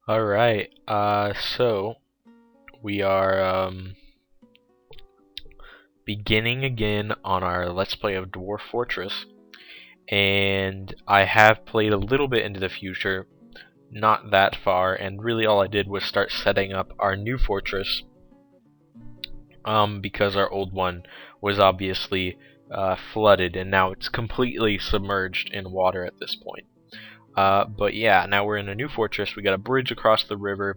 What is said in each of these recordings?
Alright, so we are beginning again on our Let's Play of Dwarf Fortress, and I have played a little bit into the future, not that far, and really all I did was start setting up our new fortress, because our old one was obviously flooded, and now it's completely submerged in water at this point. But yeah, now we're in a new fortress. We got a bridge across the river,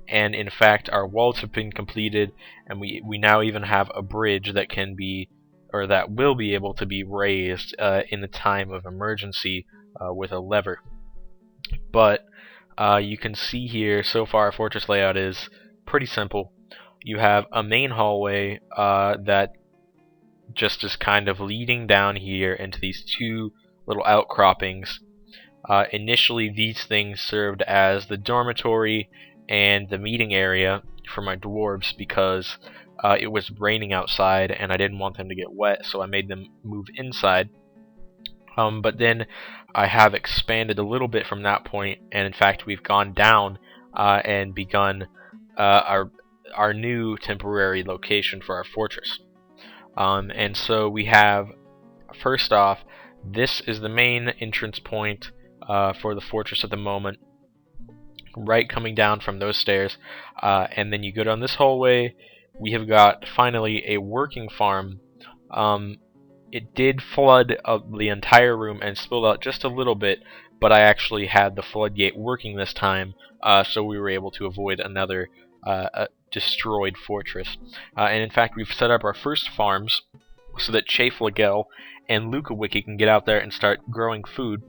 and in fact our walls have been completed, and we now even have a bridge that can be, or that will be able to be raised in the time of emergency with a lever. But you can see here so far our fortress layout is pretty simple. You have a main hallway that just is kind of leading down here into these two little outcroppings. Initially, these things served as the dormitory and the meeting area for my dwarves because it was raining outside and I didn't want them to get wet, so I made them move inside. But then I have expanded a little bit from that point, and in fact, we've gone down and begun our new temporary location for our fortress. And so we have, first off, this is the main entrance point for the fortress at the moment, right coming down from those stairs, and then you go down this hallway. We have got finally a working farm. It did flood the entire room and spilled out just a little bit, but I actually had the floodgate working this time, so we were able to avoid another destroyed fortress. And in fact, we've set up our first farms so that Chaflagel and Lukawiki can get out there and start growing food.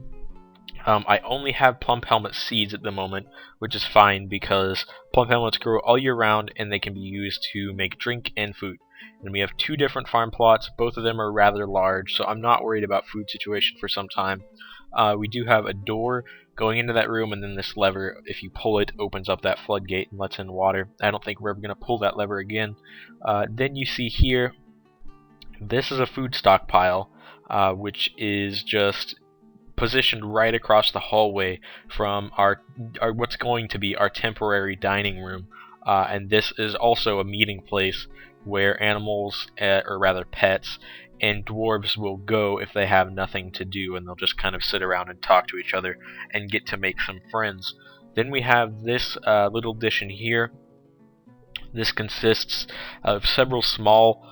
I only have plum helmet seeds at the moment, which is fine because plum helmets grow all year round and they can be used to make drink and food. And we have two different farm plots. Both of them are rather large, so I'm not worried about food situation for some time. We do have a door going into that room, and then this lever, if you pull it, opens up that floodgate and lets in water. I don't think we're ever going to pull that lever again. Then you see here, this is a food stockpile, which is just positioned right across the hallway from our what's going to be our temporary dining room, and this is also a meeting place where animals, or rather pets, and dwarves will go if they have nothing to do, and they'll just kind of sit around and talk to each other and get to make some friends. Then we have this little addition here. This consists of several small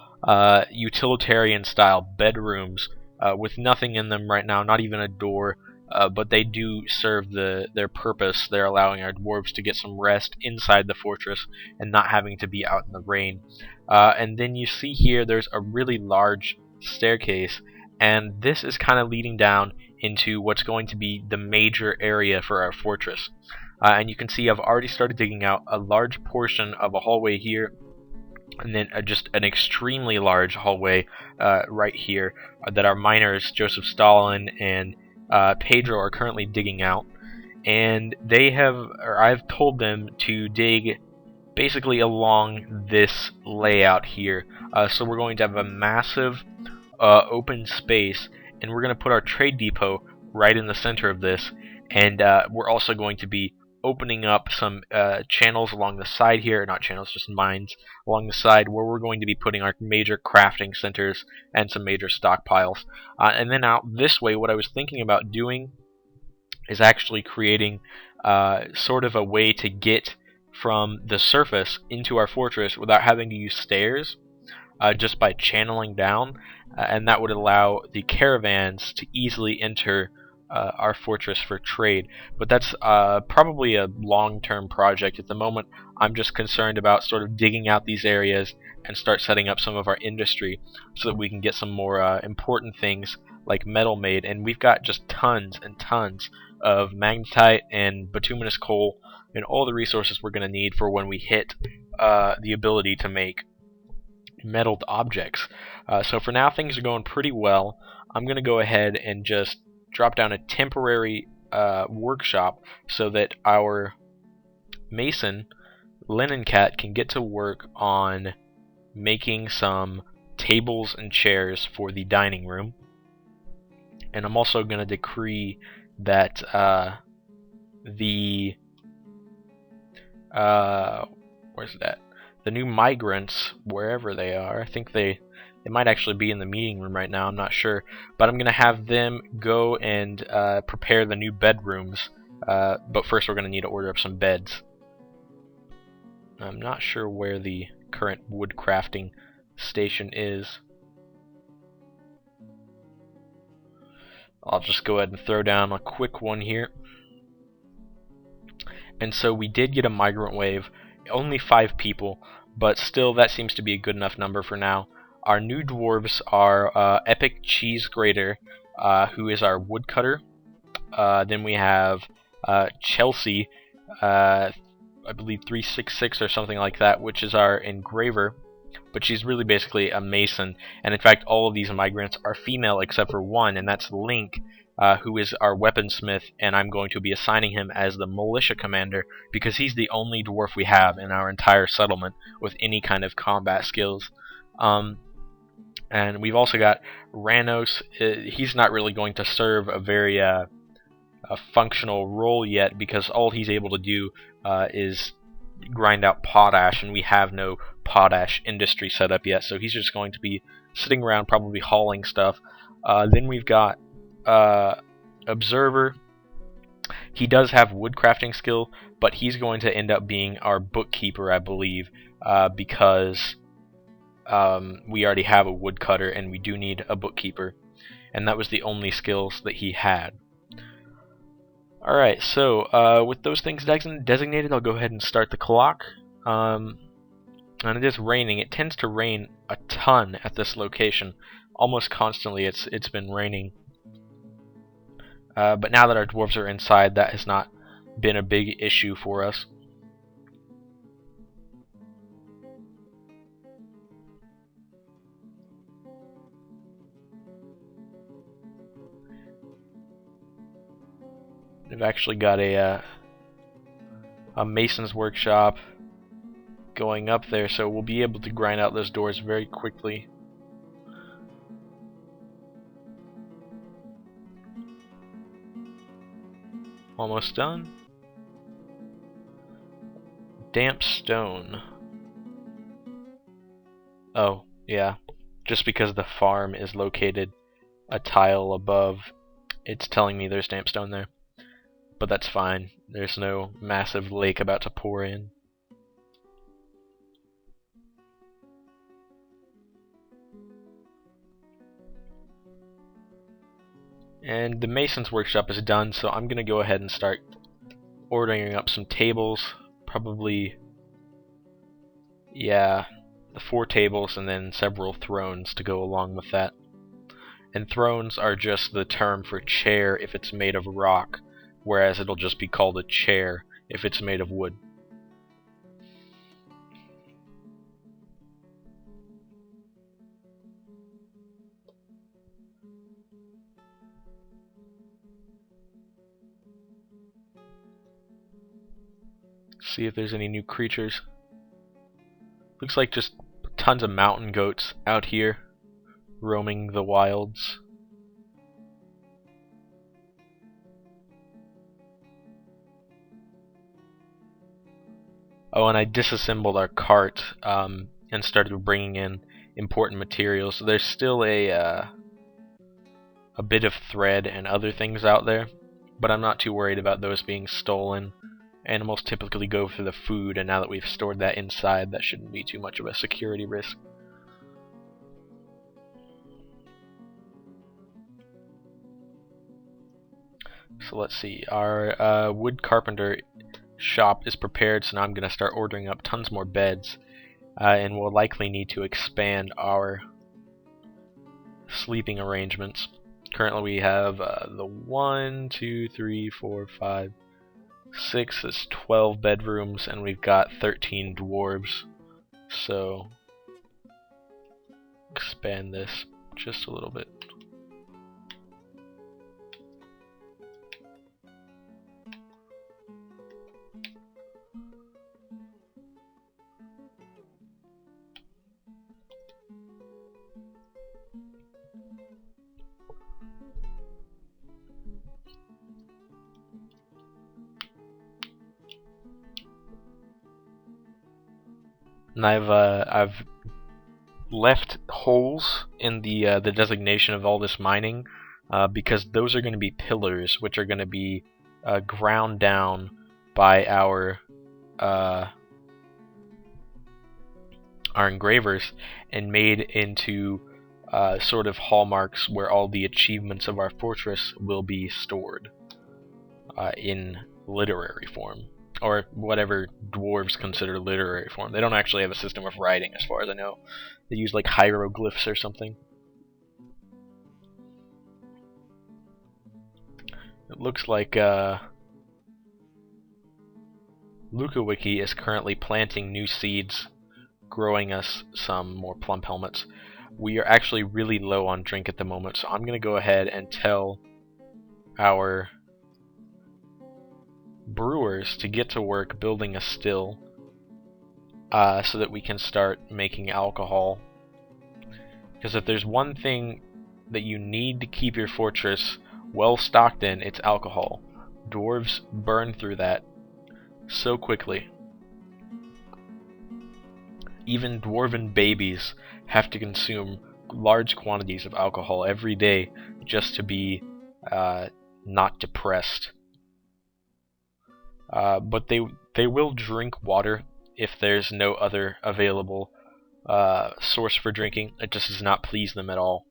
utilitarian style bedrooms with nothing in them right now, not even a door, but they do serve their purpose. They're allowing our dwarves to get some rest inside the fortress and not having to be out in the rain. And then you see here there's a really large staircase, and this is kind of leading down into what's going to be the major area for our fortress. And you can see I've already started digging out a large portion of a hallway here, and then just an extremely large hallway right here that our miners Joseph Stalin and Pedro are currently digging out. And they have, or I've told them to dig basically along this layout here. So we're going to have a massive open space, and we're going to put our trade depot right in the center of this, and we're also going to be opening up some channels along the side here, not channels, just mines along the side, where we're going to be putting our major crafting centers and some major stockpiles. And then out this way, what I was thinking about doing is actually creating sort of a way to get from the surface into our fortress without having to use stairs, just by channeling down, and that would allow the caravans to easily enter our fortress for trade. But that's probably a long-term project. At the moment, I'm just concerned about sort of digging out these areas and start setting up some of our industry so that we can get some more important things like metal made. And we've got just tons and tons of magnetite and bituminous coal and all the resources we're going to need for when we hit the ability to make metalled objects. So for now, things are going pretty well. I'm going to go ahead and just drop down a temporary workshop so that our mason, Linen Cat, can get to work on making some tables and chairs for the dining room. And I'm also going to decree that the where's that? The new migrants, wherever they are. I think they might actually be in the meeting room right now. I'm not sure, but I'm gonna have them go and prepare the new bedrooms. But first, we're gonna need to order up some beds. I'm not sure where the current wood crafting station is. I'll just go ahead and throw down a quick one here. And so we did get a migrant wave, only 5 people, but still that seems to be a good enough number for now. Our new dwarves are Epic Cheese Grater, who is our woodcutter. Then we have Chelsea, I believe 366 or something like that, which is our engraver, but she's really basically a mason. And in fact, all of these migrants are female except for one, and that's Link, who is our weaponsmith, and I'm going to be assigning him as the militia commander because he's the only dwarf we have in our entire settlement with any kind of combat skills. And we've also got Ranos. He's not really going to serve a very a functional role yet because all he's able to do is grind out potash, and we have no potash industry set up yet, so he's just going to be sitting around probably hauling stuff. Then we've got Observer. He does have woodcrafting skill, but he's going to end up being our bookkeeper, I believe, because we already have a woodcutter and we do need a bookkeeper, and that was the only skills that he had. Alright, so with those things designated, I'll go ahead and start the clock. And it is raining. It tends to rain a ton at this location. Almost constantly it's been raining. But now that our dwarves are inside, that has not been a big issue for us. We've actually got a mason's workshop going up there, so we'll be able to grind out those doors very quickly. Almost done. Damp stone. Oh, yeah. Just because the farm is located a tile above, it's telling me there's damp stone there. But that's fine. There's no massive lake about to pour in. And the mason's workshop is done, so I'm gonna go ahead and start ordering up some tables. Probably, yeah, the 4 tables and then several thrones to go along with that. And thrones are just the term for chair if it's made of rock, whereas it'll just be called a chair if it's made of wood. See if there's any new creatures. Looks like just tons of mountain goats out here roaming the wilds. Oh, and I disassembled our cart and started bringing in important materials. So there's still a bit of thread and other things out there, but I'm not too worried about those being stolen. Animals typically go for the food, and now that we've stored that inside, that shouldn't be too much of a security risk. So let's see, our wood carpenter shop is prepared, so now I'm going to start ordering up tons more beds, and we'll likely need to expand our sleeping arrangements. Currently we have the 1, 2, 3, 4, 5, 6, that's 12 bedrooms, and we've got 13 dwarves. So expand this just a little bit. And I've left holes in the designation of all this mining because those are going to be pillars, which are going to be ground down by our engravers and made into sort of hallmarks where all the achievements of our fortress will be stored in literary form, or whatever dwarves consider literary form. They don't actually have a system of writing, as far as I know. They use like hieroglyphs or something. It looks like LucaWiki is currently planting new seeds, growing us some more plump helmets. We are actually really low on drink at the moment, so I'm going to go ahead and tell our brewers to get to work building a still so that we can start making alcohol. Because if there's one thing that you need to keep your fortress well stocked in, it's alcohol. Dwarves burn through that so quickly. Even dwarven babies have to consume large quantities of alcohol every day just to be not depressed. But they will drink water if there's no other available source for drinking. It just does not please them at all.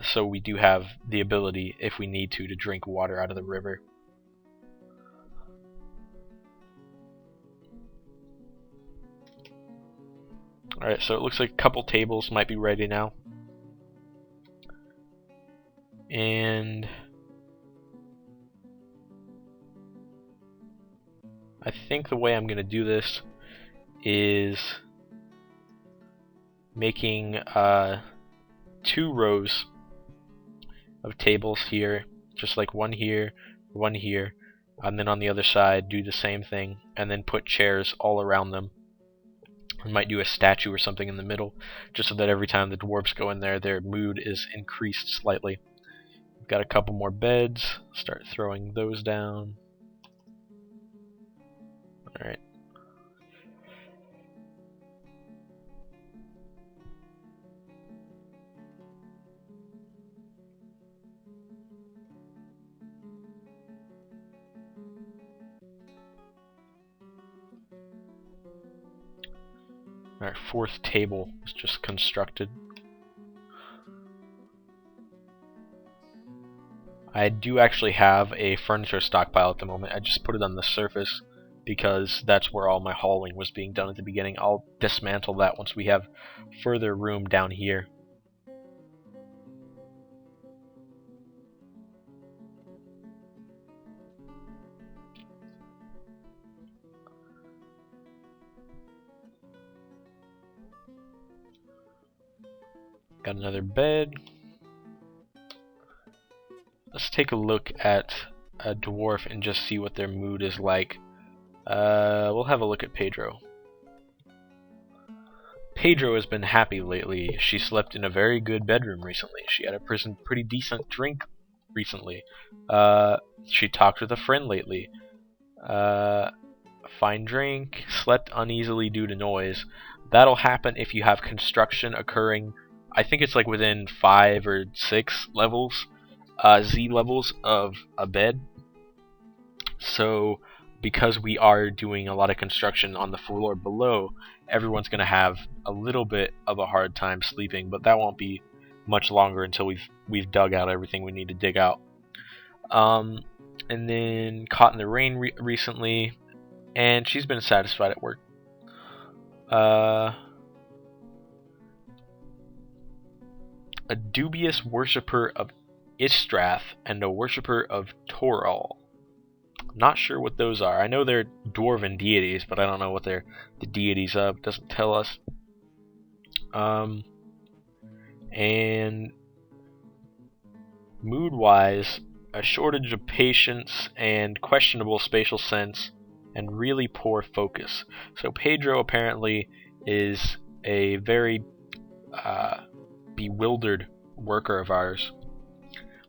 So we do have the ability, if we need to drink water out of the river. Alright, so it looks like a couple tables might be ready now. And I think the way I'm going to do this is making 2 rows of tables here, just like one here, and then on the other side do the same thing, and then put chairs all around them. I might do a statue or something in the middle, just so that every time the dwarves go in there, their mood is increased slightly. We've got a couple more beds. Start throwing those down. Alright. Our 4th table is just constructed. I do actually have a furniture stockpile at the moment. I just put it on the surface because that's where all my hauling was being done at the beginning. I'll dismantle that once we have further room down here. Got another bed. Let's take a look at a dwarf and just see what their mood is like. We'll have a look at Pedro. Pedro has been happy lately. She slept in a very good bedroom recently. She had a pretty decent drink recently. She talked with a friend lately. Fine drink. Slept uneasily due to noise. That'll happen if you have construction occurring. I think it's like within 5 or 6 levels, Z levels of a bed. So because we are doing a lot of construction on the floor below, everyone's going to have a little bit of a hard time sleeping, but that won't be much longer until we've dug out everything we need to dig out. And then caught in the rain recently, and she's been satisfied at work. A dubious worshipper of Istrath and a worshipper of Toral. Not sure what those are. I know they're dwarven deities, but I don't know what they're the deities of. It doesn't tell us. And mood-wise, a shortage of patience and questionable spatial sense and really poor focus. So Pedro apparently is a very bewildered worker of ours,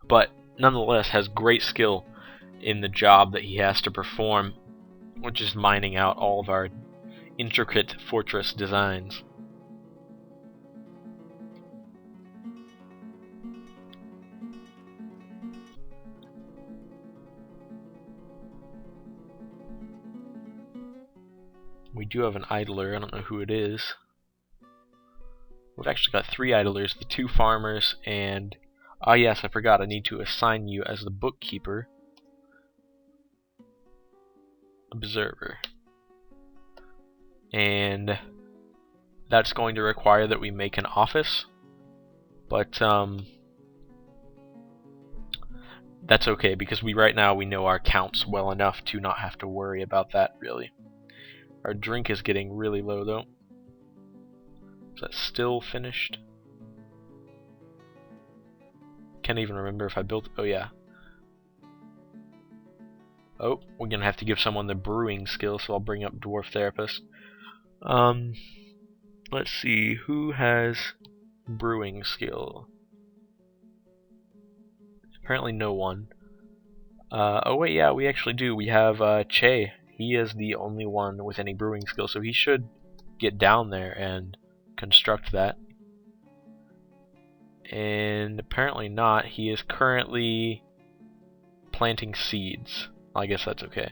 but nonetheless has great skill in the job that he has to perform, which is mining out all of our intricate fortress designs. We do have an idler, I don't know who it is. We've actually got 3 idlers, the 2 farmers, and ah yes, I forgot, I need to assign you as the bookkeeper. Observer. And that's going to require that we make an office, but that's okay because right now we know our counts well enough to not have to worry about that really. Our drink is getting really low though. Is that still finished? Can't even remember if I built. Oh yeah. Oh, we're gonna have to give someone the brewing skill, so I'll bring up Dwarf Therapist. Let's see, who has brewing skill? Apparently no one. Oh wait, yeah, we actually do. We have Che. He is the only one with any brewing skill, so he should get down there and construct that. And apparently not. He is currently planting seeds. I guess that's okay.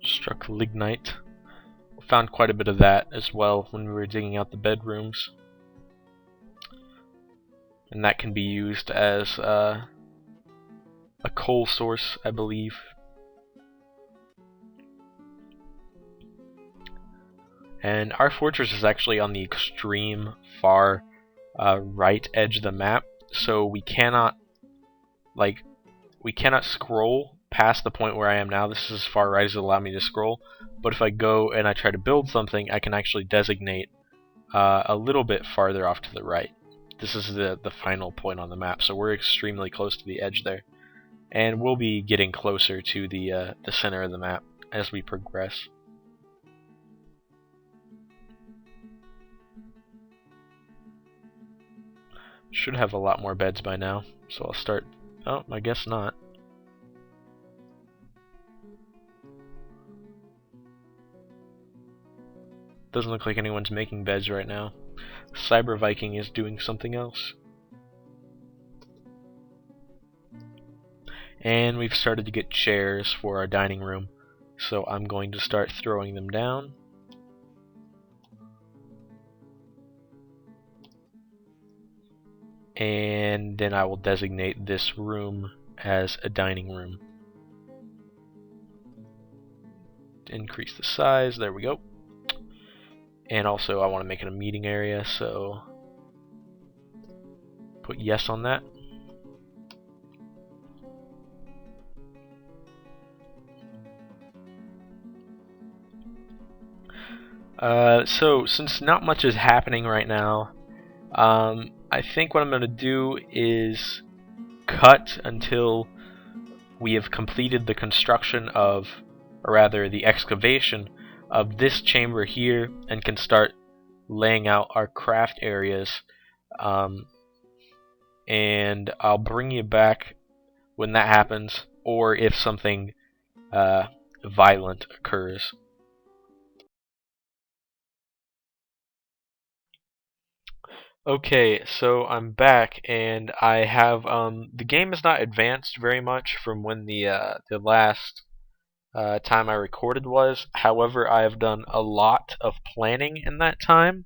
Struck lignite. We found quite a bit of that as well when we were digging out the bedrooms. And that can be used as a coal source, I believe. And our fortress is actually on the extreme far right edge of the map, so we cannot scroll past the point where I am now. This is as far right as it allows me to scroll. But if I go and I try to build something, I can actually designate a little bit farther off to the right. This is the final point on the map, so we're extremely close to the edge there. And we'll be getting closer to the center of the map as we progress. Should have a lot more beds by now, so I'll start. Oh, I guess not. Doesn't look like anyone's making beds right now. Cyber Viking is doing something else. And we've started to get chairs for our dining room, so I'm going to start throwing them down. And then I will designate this room as a dining room. Increase the size, there we go. And also I want to make it a meeting area, so put yes on that. So since not much is happening right now, I think what I'm going to do is cut until we have completed the construction of, or rather the excavation of this chamber here, and can start laying out our craft areas. And I'll bring you back when that happens, or if something violent occurs. Okay, so I'm back, and I have the game has not advanced very much from when the last time I recorded was. However, I have done a lot of planning in that time.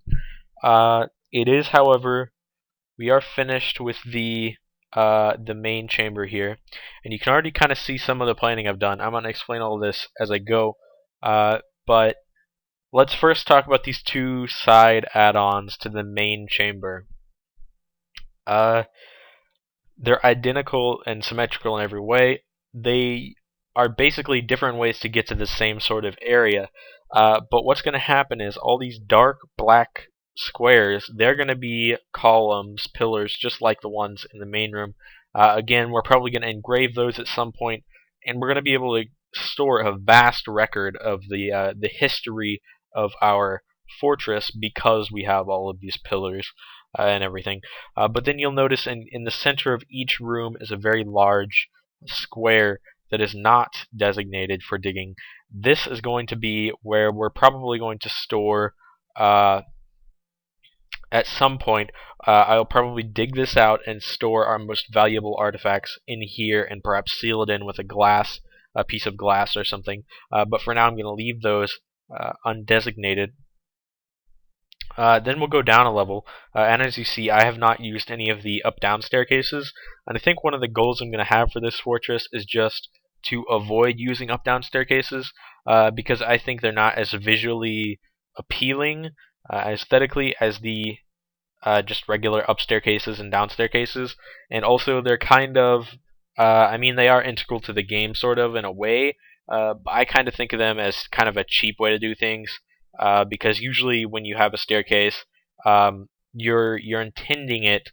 It is, however, we are finished with the main chamber here, and you can already kind of see some of the planning I've done. I'm gonna explain all this as I go, but let's first talk about these 2 side add-ons to the main chamber. They're identical and symmetrical in every way. They are basically different ways to get to the same sort of area. But what's going to happen is all these dark black squares, they're going to be columns, pillars, just like the ones in the main room. Again, we're probably going to engrave those at some point, and we're going to be able to store a vast record of the history of our fortress because we have all of these pillars and everything. But then you'll notice in the center of each room is a very large square that is not designated for digging. This is going to be where we're probably going to store at some point. I'll probably dig this out and store our most valuable artifacts in here and perhaps seal it in with a piece of glass or something. But for now I'm going to leave those undesignated. Then we'll go down a level, and as you see, I have not used any of the up-down staircases, and I think one of the goals I'm going to have for this fortress is just to avoid using up-down staircases, because I think they're not as visually appealing, aesthetically, as the just regular up staircases and down staircases, and also they're kind of, I mean, they are integral to the game, sort of, in a way, but I kind of think of them as kind of a cheap way to do things. Because usually when you have a staircase, you're intending it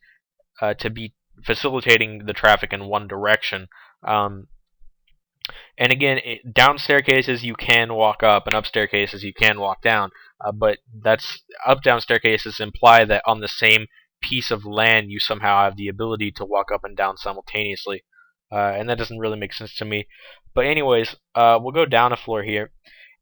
to be facilitating the traffic in one direction. And again, down staircases you can walk up, and up staircases you can walk down. But that's up-down staircases imply that on the same piece of land you somehow have the ability to walk up and down simultaneously, and that doesn't really make sense to me. But anyways, we'll go down a floor here.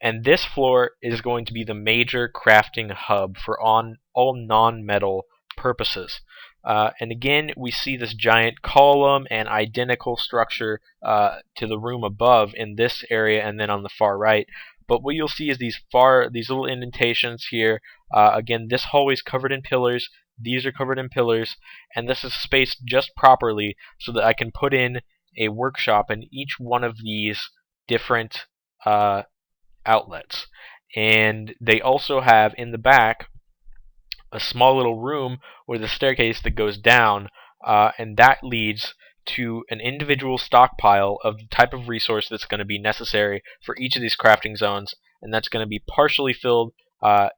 And this floor is going to be the major crafting hub for all non-metal purposes. And again, we see this giant column and identical structure to the room above in this area and then on the far right. But what you'll see is these little indentations here. Again, this hallway is covered in pillars. These are covered in pillars, and this is spaced just properly so that I can put in a workshop in each one of these different outlets. And they also have in the back a small little room with a staircase that goes down, and that leads to an individual stockpile of the type of resource that's going to be necessary for each of these crafting zones, and that's going to be partially filled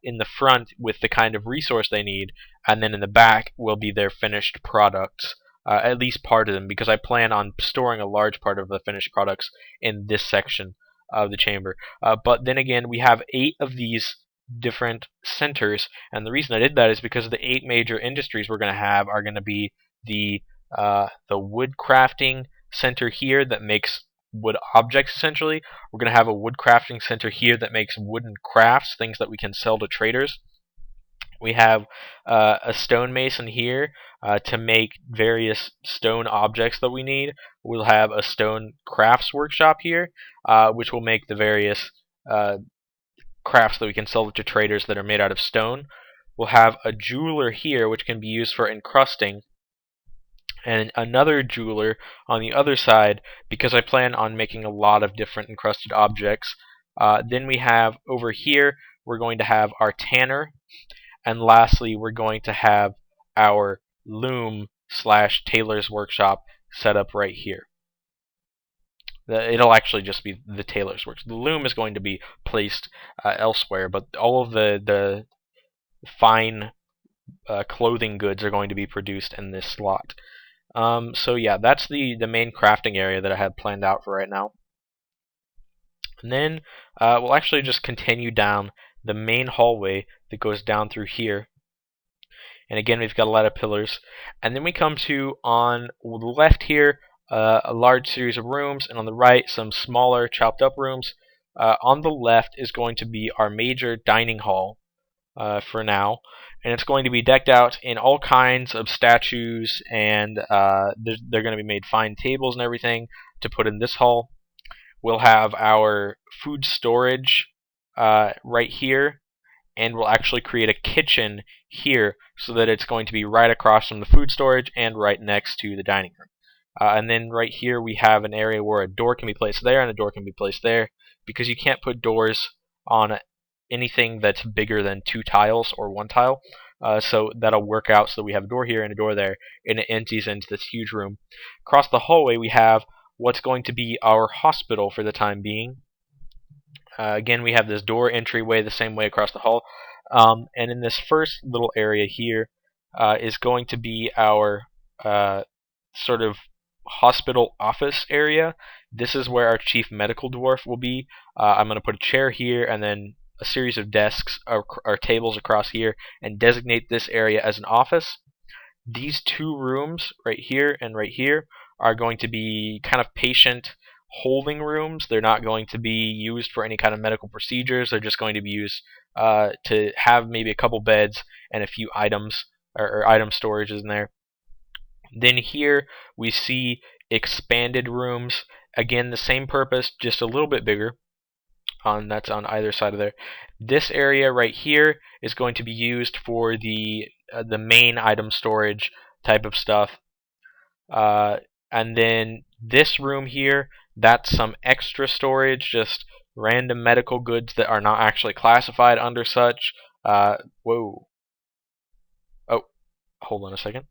in the front with the kind of resource they need, and then in the back will be their finished products. At least part of them, because I plan on storing a large part of the finished products in this section of the chamber. But then again, we have 8 of these different centers, and the reason I did that is because the 8 major industries we're going to have are going to be the wood crafting center here that makes wood objects, essentially. We're going to have a wood crafting center here that makes wooden crafts, things that we can sell to traders. We have a stonemason here to make various stone objects that we need. We'll have a stone crafts workshop here, which will make the various crafts that we can sell to traders that are made out of stone. We'll have a jeweler here, which can be used for encrusting, and another jeweler on the other side, because I plan on making a lot of different encrusted objects. Then we have over here, we're going to have our tanner. And lastly, we're going to have our loom / tailor's workshop set up right here. It'll actually just be the tailor's workshop. The loom is going to be placed elsewhere, but all of the fine clothing goods are going to be produced in this slot. So yeah, that's the main crafting area that I had planned out for right now. And then we'll actually just continue down the main hallway that goes down through here. And again, we've got a lot of pillars. And then we come to, on the left here, a large series of rooms, and on the right, some smaller chopped up rooms. On the left is going to be our major dining hall for now. And it's going to be decked out in all kinds of statues, and they're going to be made fine tables and everything to put in this hall. We'll have our food storage right here, and we'll actually create a kitchen here so that it's going to be right across from the food storage and right next to the dining room. And then right here we have an area where a door can be placed there and a door can be placed there, because you can't put doors on anything that's bigger than 2 tiles or 1 tile. So that'll work out so that we have a door here and a door there, and it empties into this huge room. Across the hallway we have what's going to be our hospital for the time being. Again, we have this door entryway the same way across the hall. And in this first little area here is going to be our sort of hospital office area. This is where our chief medical dwarf will be. I'm going to put a chair here and then a series of desks or tables across here and designate this area as an office. These two rooms right here and right here are going to be kind of patient holding rooms. They're not going to be used for any kind of medical procedures. They're just going to be used to have maybe a couple beds and a few items or item storages in there. Then here we see expanded rooms. Again, the same purpose, just a little bit bigger. That's on either side of there. This area right here is going to be used for the main item storage type of stuff. And then this room here, that's some extra storage, just random medical goods that are not actually classified under such. Whoa. Oh, hold on a second.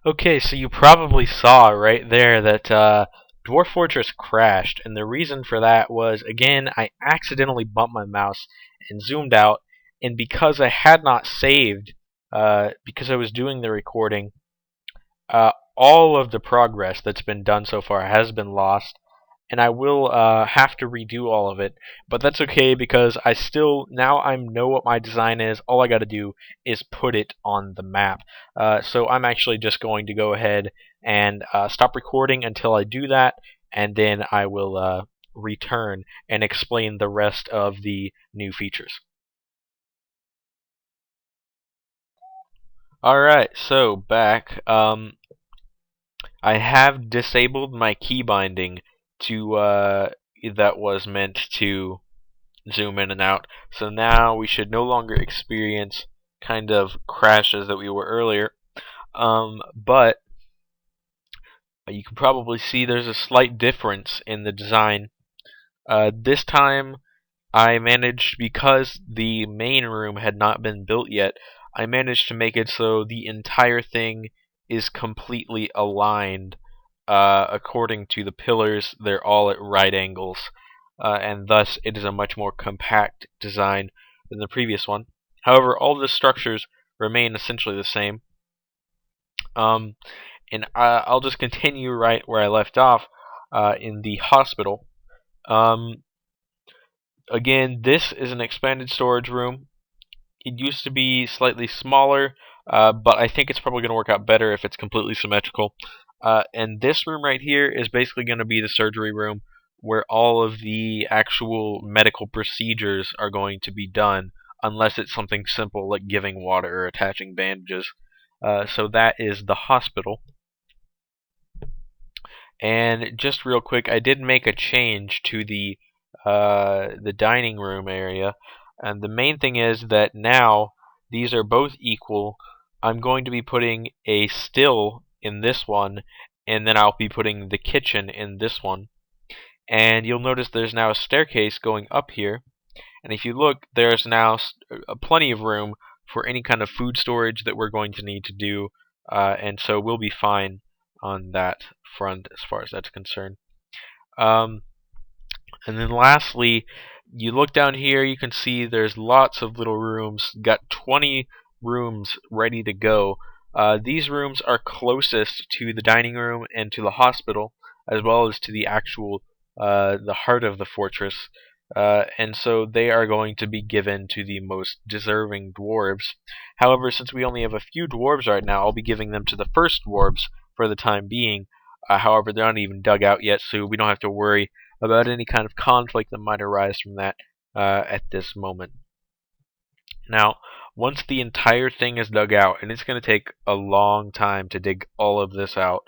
Okay, so you probably saw right there that Dwarf Fortress crashed, and the reason for that was, again, I accidentally bumped my mouse and zoomed out, and because I had not saved, because I was doing the recording, all of the progress that's been done so far has been lost, and I will have to redo all of it. But that's okay because I still now I know what my design is. All I got to do is put it on the map. So I'm actually just going to go ahead and stop recording until I do that, and then I will return and explain the rest of the new features. Alright, so back. I have disabled my key binding to that was meant to zoom in and out. So now we should no longer experience kind of crashes that we were earlier. But you can probably see there's a slight difference in the design. This time I managed, because the main room had not been built yet, I managed to make it so the entire thing is completely aligned according to the pillars. They're all at right angles, and thus it is a much more compact design than the previous one. However, all the structures remain essentially the same. And I'll just continue right where I left off in the hospital. Again, this is an expanded storage room. It used to be slightly smaller, but I think it's probably going to work out better if it's completely symmetrical. And this room right here is basically going to be the surgery room where all of the actual medical procedures are going to be done, unless it's something simple like giving water or attaching bandages. So that is the hospital. And just real quick, I did make a change to the dining room area, and the main thing is that now these are both equal. I'm going to be putting a still in this one, and then I'll be putting the kitchen in this one. And you'll notice there's now a staircase going up here, and if you look, there's now plenty of room for any kind of food storage that we're going to need to do, and so we'll be fine on that front as far as that's concerned. And then lastly, you look down here, you can see there's lots of little rooms. Got 20 rooms ready to go. These rooms are closest to the dining room and to the hospital, as well as to the actual the heart of the fortress. And so they are going to be given to the most deserving dwarves. However, since we only have a few dwarves right now, I'll be giving them to the first dwarves for the time being. However, they're not even dug out yet, so we don't have to worry about any kind of conflict that might arise from that at this moment. Now, once the entire thing is dug out, and it's going to take a long time to dig all of this out,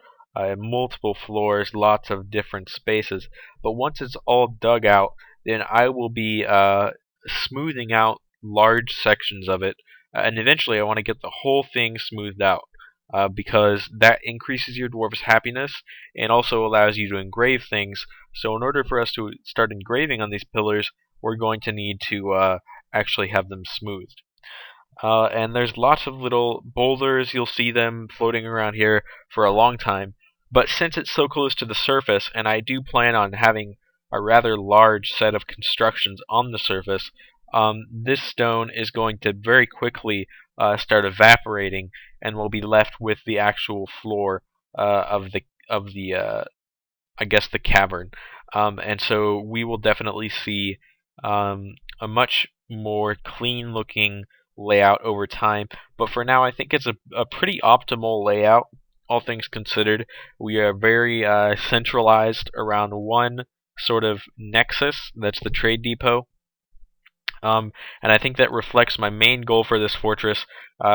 multiple floors, lots of different spaces, but once it's all dug out, then I will be smoothing out large sections of it, and eventually I want to get the whole thing smoothed out. Because that increases your dwarf's happiness and also allows you to engrave things. So in order for us to start engraving on these pillars, we're going to need to actually have them smoothed. And there's lots of little boulders. You'll see them floating around here for a long time. But since it's so close to the surface, and I do plan on having a rather large set of constructions on the surface, this stone is going to very quickly start evaporating, and we'll be left with the actual floor of the I guess the cavern. And so we will definitely see a much more clean looking layout over time. But for now, I think it's a pretty optimal layout, all things considered. We are very centralized around one sort of nexus, that's the trade depot. And I think that reflects my main goal for this fortress,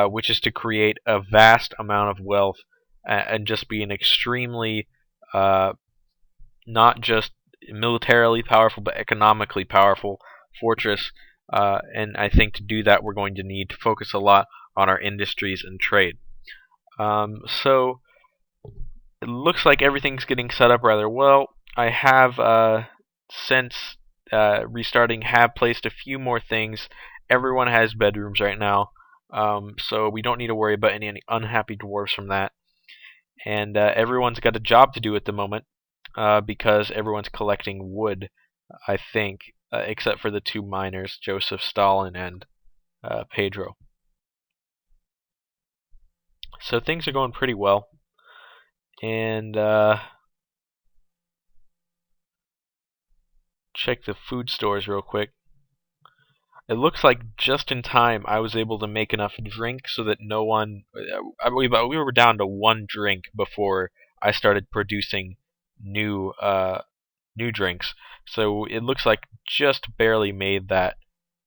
which is to create a vast amount of wealth and just be an extremely uh, not just militarily powerful but economically powerful fortress. And I think to do that, we're going to need to focus a lot on our industries and trade. So it looks like everything's getting set up rather well. I have, since restarting, have placed a few more things. Everyone has bedrooms right now, so we don't need to worry about any unhappy dwarves from that. And everyone's got a job to do at the moment, because everyone's collecting wood, I think, except for the two miners, Joseph, Stalin, and Pedro. So things are going pretty well. And check the food stores real quick. It looks like just in time I was able to make enough drink so that no one. We were down to one drink before I started producing new new drinks. So it looks like just barely made that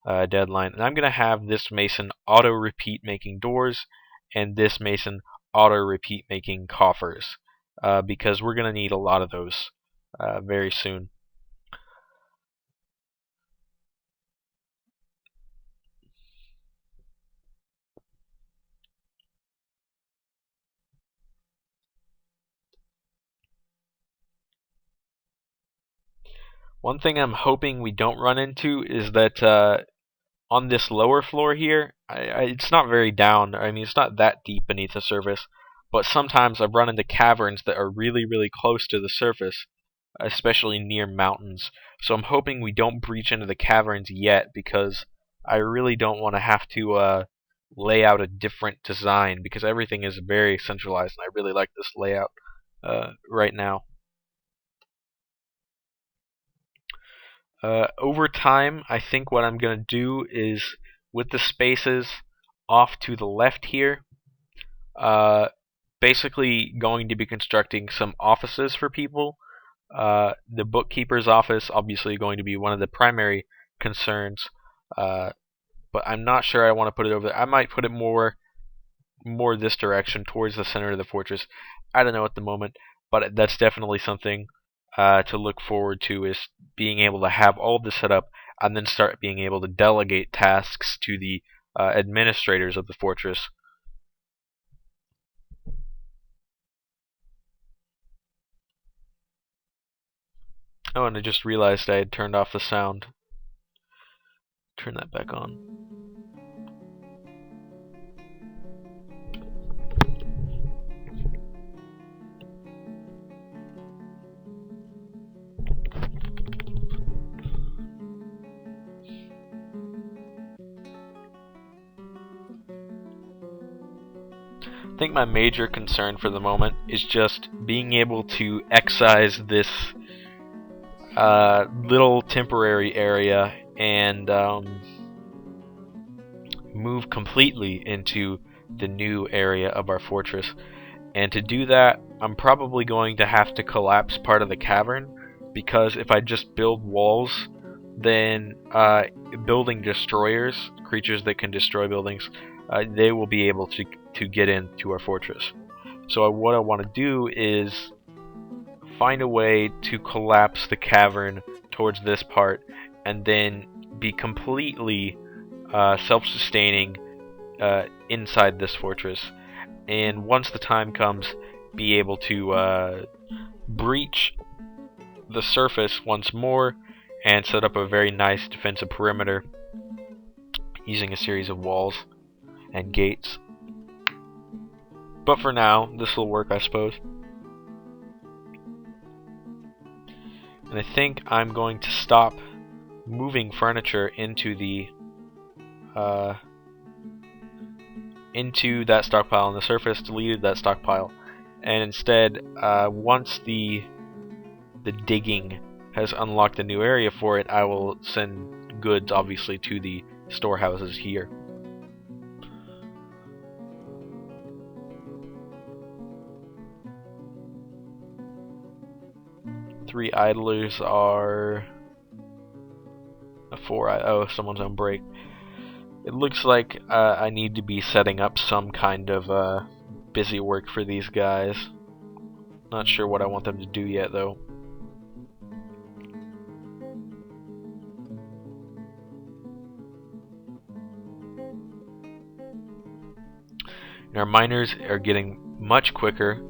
deadline. And I'm going to have this mason auto repeat making doors and this mason auto repeat making coffers, because we're going to need a lot of those very soon. One thing I'm hoping we don't run into is that on this lower floor here, it's not very down. I mean, it's not that deep beneath the surface, but sometimes I've run into caverns that are really, really close to the surface, especially near mountains. So I'm hoping we don't breach into the caverns yet, because I really don't want to have to lay out a different design, because everything is very centralized, and I really like this layout right now. Over time, I think what I'm going to do is, with the spaces off to the left here, uh, basically going to be constructing some offices for people. The bookkeeper's office, obviously, going to be one of the primary concerns, uh, but I'm not sure I want to put it over there. I might put it more this direction towards the center of the fortress. I don't know at the moment, but that's definitely something to look forward to, is being able to have all this set up and then start being able to delegate tasks to the administrators of the fortress. Oh, and I just realized I had turned off the sound. Turn that back on. I think my major concern for the moment is just being able to excise this little temporary area and move completely into the new area of our fortress. And to do that, I'm probably going to have to collapse part of the cavern, because if I just build walls, then building destroyers, creatures that can destroy buildings, they will be able to get into our fortress. So what I want to do is find a way to collapse the cavern towards this part, and then be completely self-sustaining inside this fortress. And once the time comes, be able to breach the surface once more and set up a very nice defensive perimeter using a series of walls. and gates. But for now, this will work, I suppose. And I think I'm going to stop moving furniture into that stockpile on the surface, deleted that stockpile, and instead, once the digging has unlocked a new area for it, I will send goods, obviously, to the storehouses here. Three idlers are oh, someone's on break. It looks like I need to be setting up some kind of busy work for these guys. Not sure what I want them to do yet, though. And our miners are getting much quicker.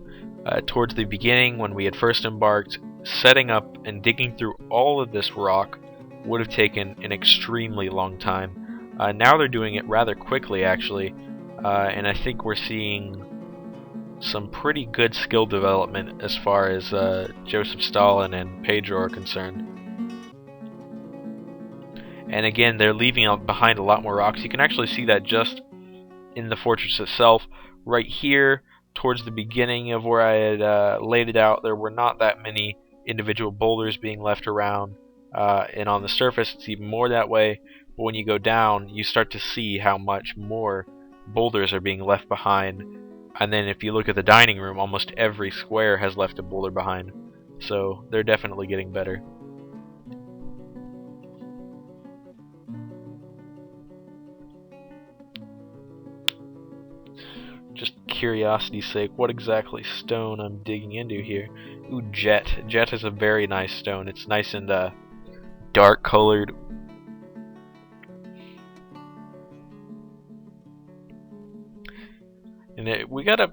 Towards the beginning, when we had first embarked, setting up and digging through all of this rock would have taken an extremely long time. Now they're doing it rather quickly, actually, and I think we're seeing some pretty good skill development as far as Joseph Stalin and Pedro are concerned. And again, they're leaving behind a lot more rocks. You can actually see that just in the fortress itself. Right here, towards the beginning of where I had laid it out, there were not that many individual boulders being left around. And on the surface, it's even more that way. But when you go down, you start to see how much more boulders are being left behind. And then if you look at the dining room, almost every square has left a boulder behind. So they're definitely getting better. Just curiosity's sake, what exactly stone I'm digging into here? Ooh, jet. Jet is a very nice stone. It's nice and dark colored. And we got a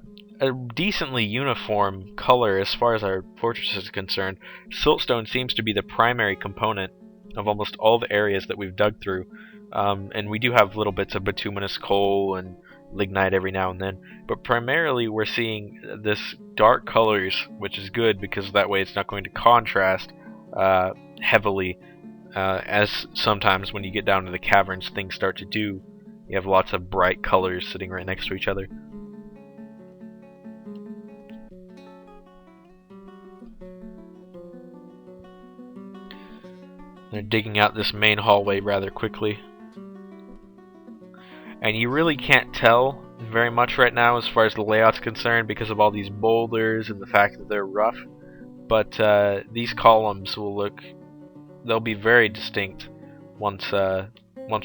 decently uniform color as far as our fortress is concerned. Siltstone seems to be the primary component of almost all the areas that we've dug through. And we do have little bits of bituminous coal and lignite every now and then, but primarily we're seeing this dark colors, which is good because that way it's not going to contrast heavily, as sometimes when you get down to the caverns things start to do. You have lots of bright colors sitting right next to each other. They're digging out this main hallway rather quickly. And you really can't tell very much right now as far as the layout's concerned because of all these boulders and the fact that they're rough. But these columns they'll be very distinct once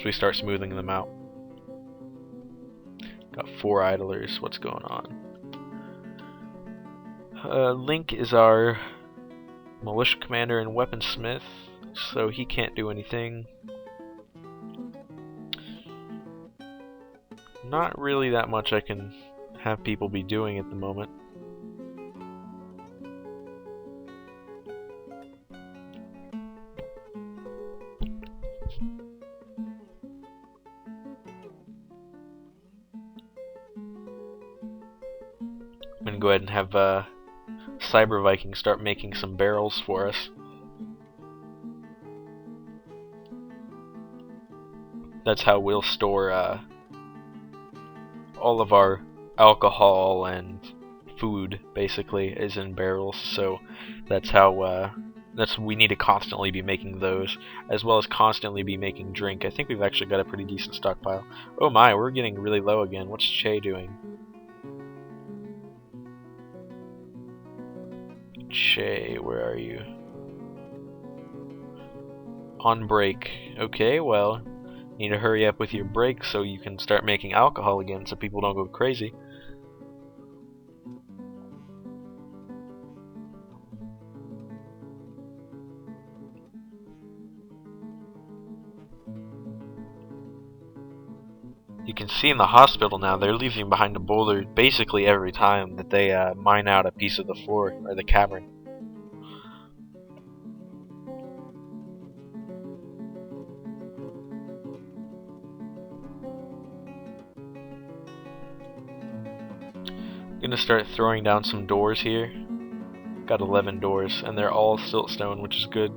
we start smoothing them out. Got 4 idlers. What's going on? Link is our militia commander and weaponsmith, so he can't do anything. Not really that much I can have people be doing at the moment. I'm gonna go ahead and have Cyber Viking start making some barrels for us. That's how we'll store all of our alcohol and food, basically, is in barrels. So that's how we need to constantly be making those, as well as constantly be making drink. I think we've actually got a pretty decent stockpile. Oh my, we're getting really low again. What's Che doing? Che, where are you? On break. Okay, well, need to hurry up with your break so you can start making alcohol again so people don't go crazy. You can see in the hospital now they're leaving behind a boulder basically every time that they mine out a piece of the floor or the cavern. Gonna start throwing down some doors here. Got 11 doors, and they're all siltstone, which is good.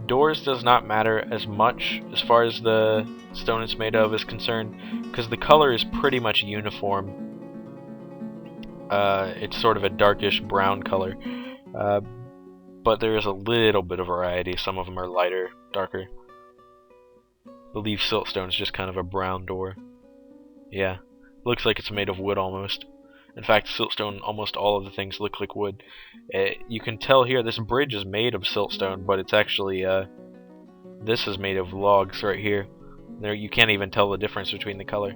Doors does not matter as much as far as the stone it's made of is concerned, because the color is pretty much uniform. It's sort of a darkish brown color, but there is a little bit of variety. Some of them are lighter, darker. I believe siltstone is just kind of a brown door. Yeah, looks like it's made of wood almost. In fact, siltstone, almost all of the things look like wood. You can tell here this bridge is made of siltstone, but it's actually this is made of logs right here. There, you can't even tell the difference between the color.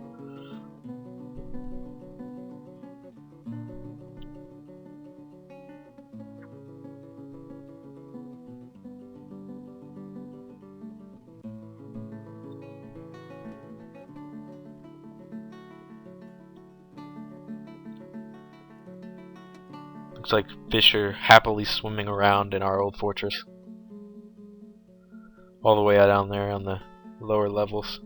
Looks like fish are happily swimming around in our old fortress. All the way out down there on the lower levels.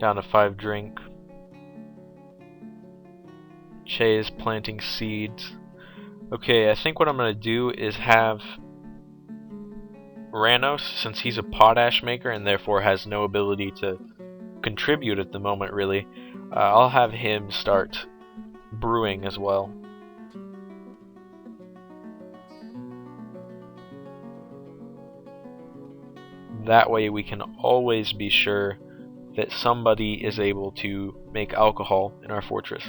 Down to 5 drink. Che is planting seeds. Okay, I think what I'm going to do is have Ranos, since he's a potash maker and therefore has no ability to contribute at the moment really, I'll have him start brewing as well. That way we can always be sure that somebody is able to make alcohol in our fortress.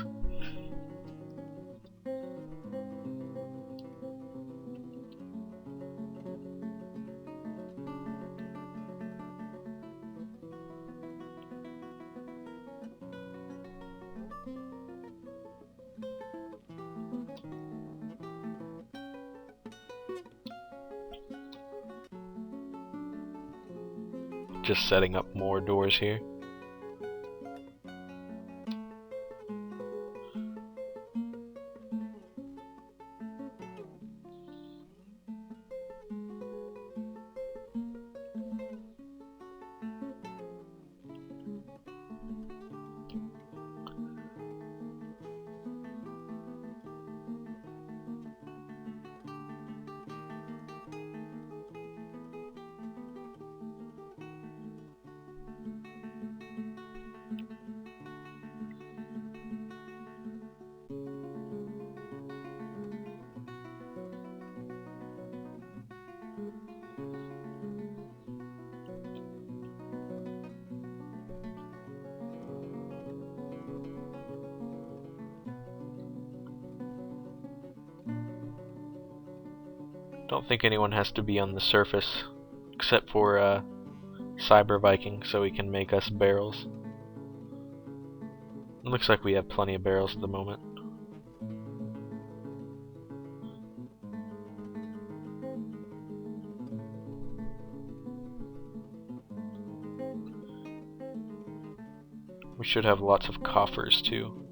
Just setting up more doors here. Don't think anyone has to be on the surface, except for Cyber Viking, so he can make us barrels. It looks like we have plenty of barrels at the moment. We should have lots of coffers too.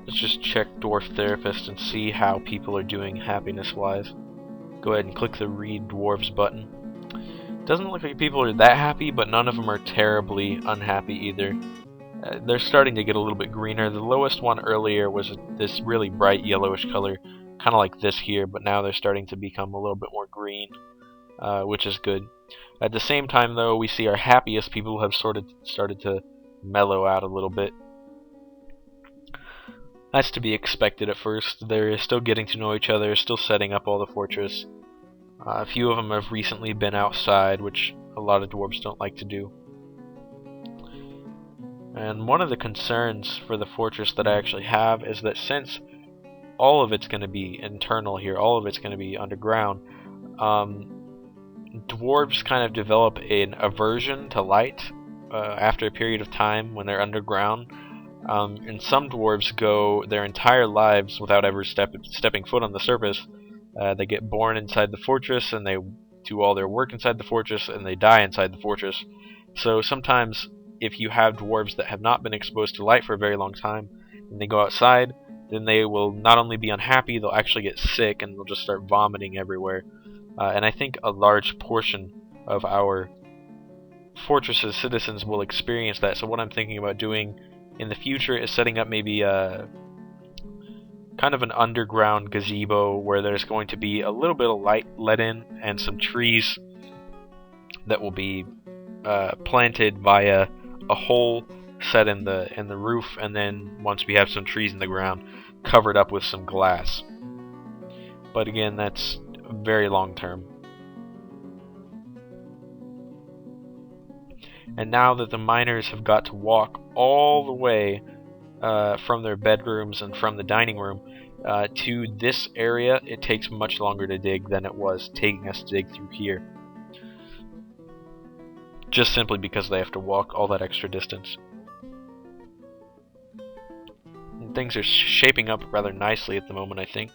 Let's just check Dwarf Therapist and see how people are doing happiness-wise. Go ahead and click the Read Dwarves button. Doesn't look like people are that happy, but none of them are terribly unhappy either. They're starting to get a little bit greener. The lowest one earlier was this really bright yellowish color, kind of like this here, but now they're starting to become a little bit more green, which is good. At the same time, though, we see our happiest people have started to mellow out a little bit. That's to be expected at first. They're still getting to know each other, still setting up all the fortress. A few of them have recently been outside, which a lot of dwarves don't like to do. And one of the concerns for the fortress that I actually have is that since all of it's going to be internal here, all of it's going to be underground, dwarves kind of develop an aversion to light after a period of time when they're underground. And some dwarves go their entire lives without ever stepping foot on the surface. They get born inside the fortress and they do all their work inside the fortress and they die inside the fortress. So sometimes if you have dwarves that have not been exposed to light for a very long time and they go outside, then they will not only be unhappy, they'll actually get sick and they'll just start vomiting everywhere. And I think a large portion of our fortress's citizens will experience that. So what I'm thinking about doing in the future is setting up maybe a kind of an underground gazebo where there's going to be a little bit of light let in and some trees that will be planted via a hole set in the roof, and then once we have some trees in the ground, covered up with some glass. But again, that's very long term. And now that the miners have got to walk all the way from their bedrooms and from the dining room to this area, it takes much longer to dig than it was taking us to dig through here. Just simply because they have to walk all that extra distance. And things are shaping up rather nicely at the moment, I think.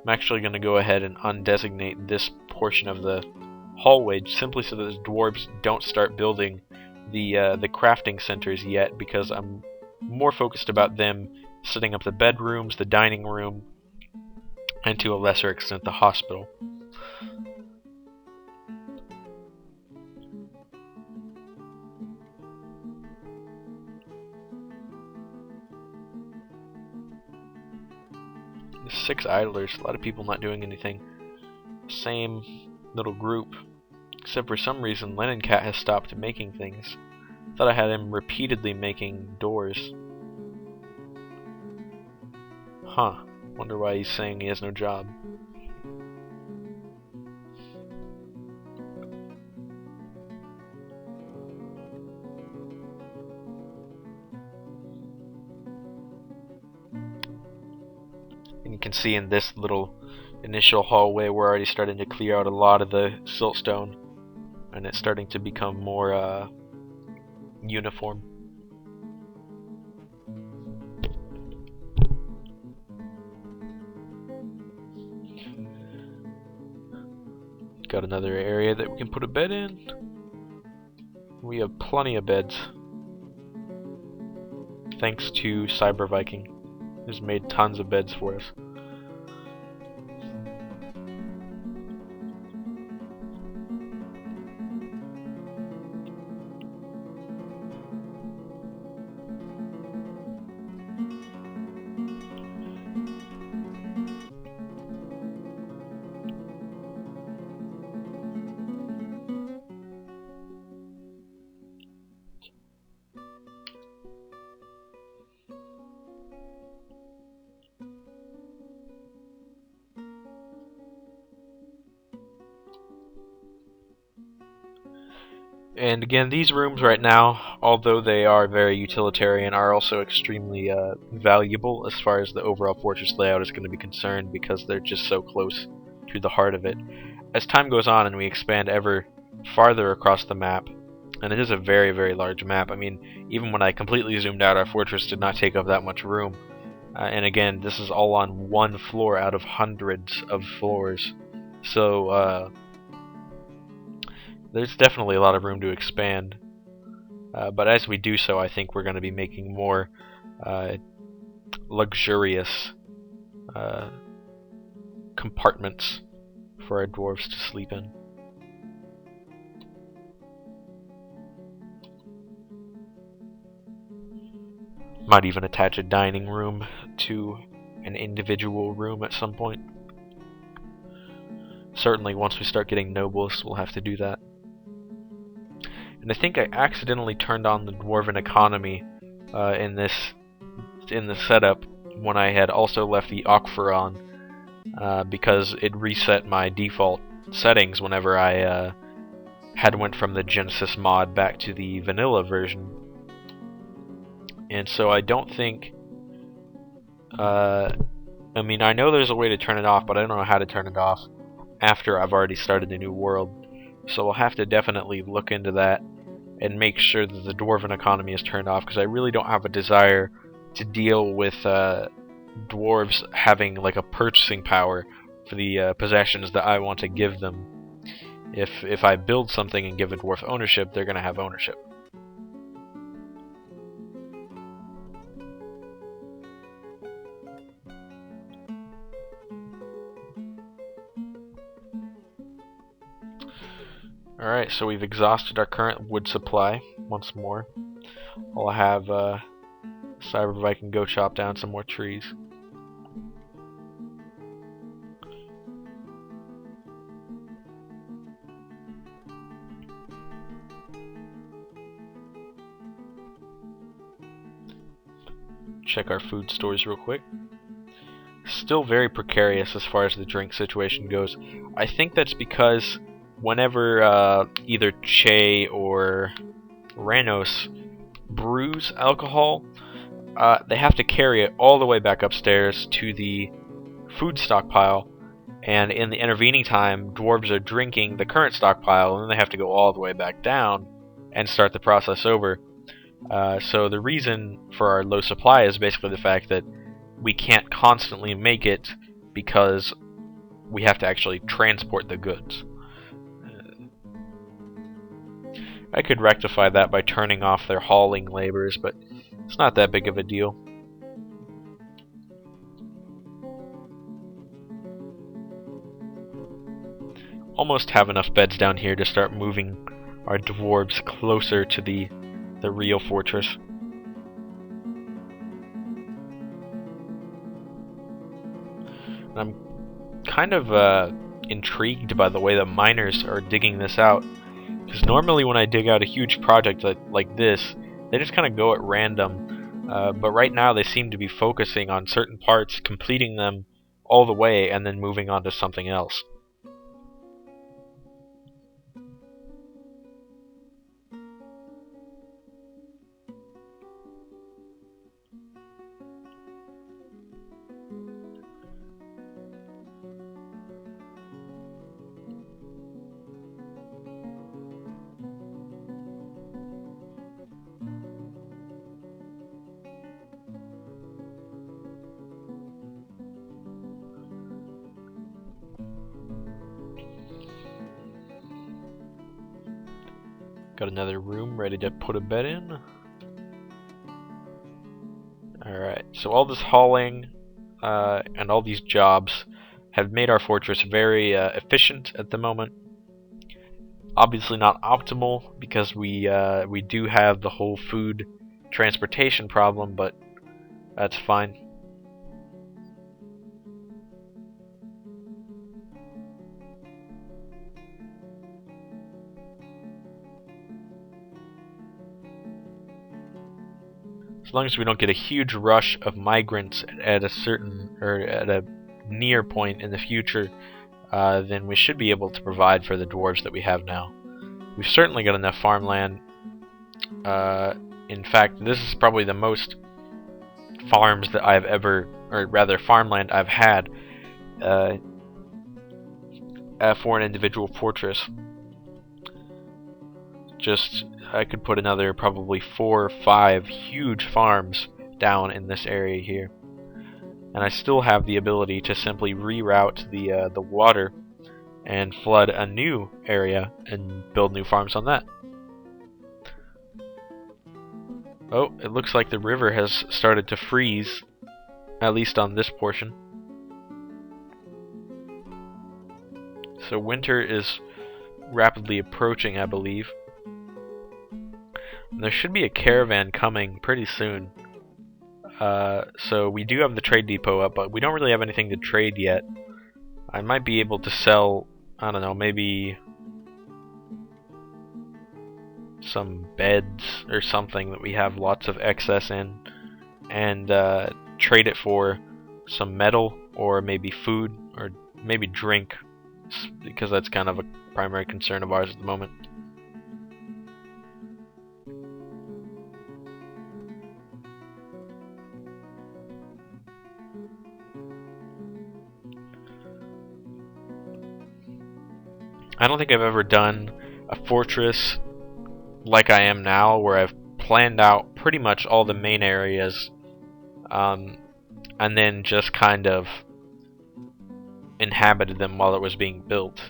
I'm actually going to go ahead and undesignate this portion of the hallway simply so that the dwarves don't start building the crafting centers yet, because I'm more focused about them setting up the bedrooms, the dining room, and to a lesser extent the hospital. The 6 idlers, a lot of people not doing anything. Same little group, except for some reason Lennon Cat has stopped making things. Thought I had him repeatedly making doors. Huh. Wonder why he's saying he has no job. And you can see in this little initial hallway we're already starting to clear out a lot of the siltstone, and it's starting to become more uniform. Got another area that we can put a bed in. We have plenty of beds, thanks to Cyber Viking, who's made tons of beds for us. And again, these rooms right now, although they are very utilitarian, are also extremely valuable as far as the overall fortress layout is going to be concerned, because they're just so close to the heart of it. As time goes on and we expand ever farther across the map, and it is a very, very large map. I mean, even when I completely zoomed out, our fortress did not take up that much room. And again, this is all on one floor out of hundreds of floors. So, there's definitely a lot of room to expand, but as we do so, I think we're going to be making more luxurious compartments for our dwarves to sleep in. Might even attach a dining room to an individual room at some point. Certainly once we start getting nobles, we'll have to do that. And I think I accidentally turned on the dwarven economy in the setup when I had also left the Aquifer on, because it reset my default settings whenever I had went from the Genesis mod back to the vanilla version. And so I don't think, I mean, I know there's a way to turn it off, but I don't know how to turn it off after I've already started a new world. So we'll have to definitely look into that and make sure that the dwarven economy is turned off, because I really don't have a desire to deal with dwarves having like a purchasing power for the possessions that I want to give them If I build something and give a dwarf ownership, they're gonna have ownership. Alright, so we've exhausted our current wood supply once more. I'll have Cyber Viking go chop down some more trees. Check our food stores real quick. Still very precarious as far as the drink situation goes. I think that's because whenever either Che or Ranos brews alcohol, they have to carry it all the way back upstairs to the food stockpile, and in the intervening time, dwarves are drinking the current stockpile, and then they have to go all the way back down and start the process over. So the reason for our low supply is basically the fact that we can't constantly make it because we have to actually transport the goods. I could rectify that by turning off their hauling labors, but it's not that big of a deal. Almost have enough beds down here to start moving our dwarves closer to the real fortress. And I'm kind of intrigued by the way the miners are digging this out, because normally when I dig out a huge project like this, they just kind of go at random, but right now they seem to be focusing on certain parts, completing them all the way, and then moving on to something else. Got another room ready to put a bed in. Alright, so all this hauling and all these jobs have made our fortress very efficient at the moment. Obviously not optimal, because we do have the whole food transportation problem, but that's fine. As long as we don't get a huge rush of migrants at a certain, or at a near point in the future, then we should be able to provide for the dwarves that we have now. We've certainly got enough farmland. In fact, this is probably the most farms that I've ever, or rather farmland I've had for an individual fortress. I could put another probably 4 or 5 huge farms down in this area here, and I still have the ability to simply reroute the water and flood a new area and build new farms on that. Oh, it looks like the river has started to freeze, at least on this portion. So winter is rapidly approaching, I believe. There should be a caravan coming pretty soon. So we do have the trade depot up, but we don't really have anything to trade yet. I might be able to sell, I don't know, maybe some beds or something that we have lots of excess in, and trade it for some metal, or maybe food, or maybe drink, because that's kind of a primary concern of ours at the moment. I don't think I've ever done a fortress like I am now, where I've planned out pretty much all the main areas, and then just kind of inhabited them while it was being built.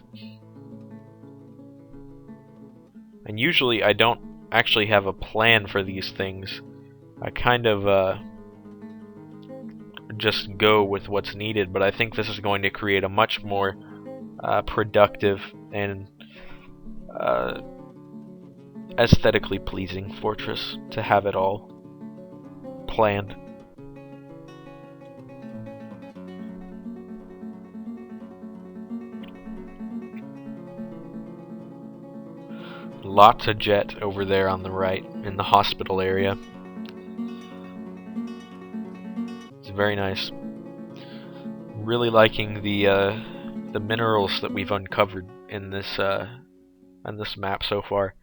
And usually I don't actually have a plan for these things. I kind of just go with what's needed, but I think this is going to create a much more productive and aesthetically pleasing fortress to have it all planned. Lots of jet over there on the right in the hospital area. It's very nice. Really liking the minerals that we've uncovered in this map so far.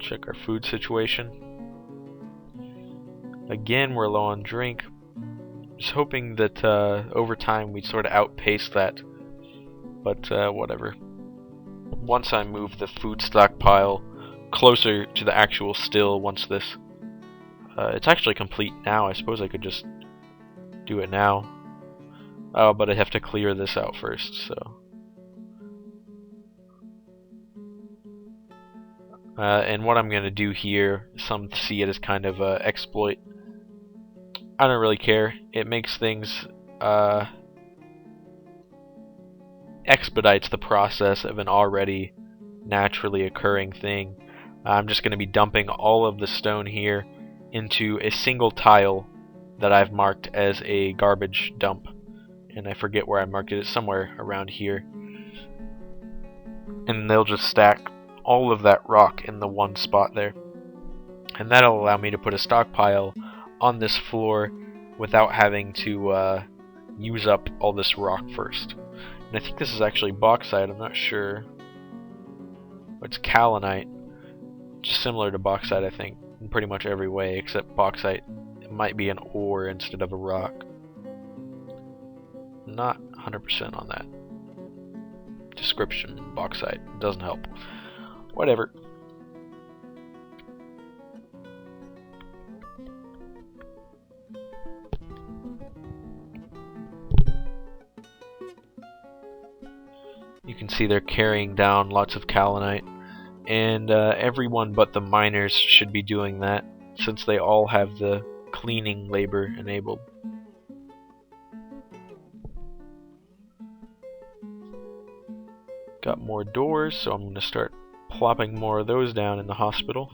Check our food situation. Again, we're low on drink. Just hoping that over time we'd sort of outpace that. But whatever. Once I move the food stockpile closer to the actual still, once this... it's actually complete now. I suppose I could just do it now. Oh, but I have to clear this out first, so... and what I'm going to do here, some see it as kind of a exploit. I don't really care. It makes things... expedites the process of an already naturally occurring thing. I'm just going to be dumping all of the stone here into a single tile that I've marked as a garbage dump. And I forget where I marked it. It's somewhere around here. And they'll just stack all of that rock in the one spot there. And that'll allow me to put a stockpile on this floor without having to use up all this rock first. And I think this is actually bauxite, I'm not sure. It's kaolinite, just similar to bauxite, I think, in pretty much every way, except bauxite it might be an ore instead of a rock. Not 100% on that. Description, bauxite, doesn't help. Whatever. You can see they're carrying down lots of kaolinite, and everyone but the miners should be doing that, since they all have the cleaning labor enabled. Got more doors, so I'm going to start plopping more of those down in the hospital.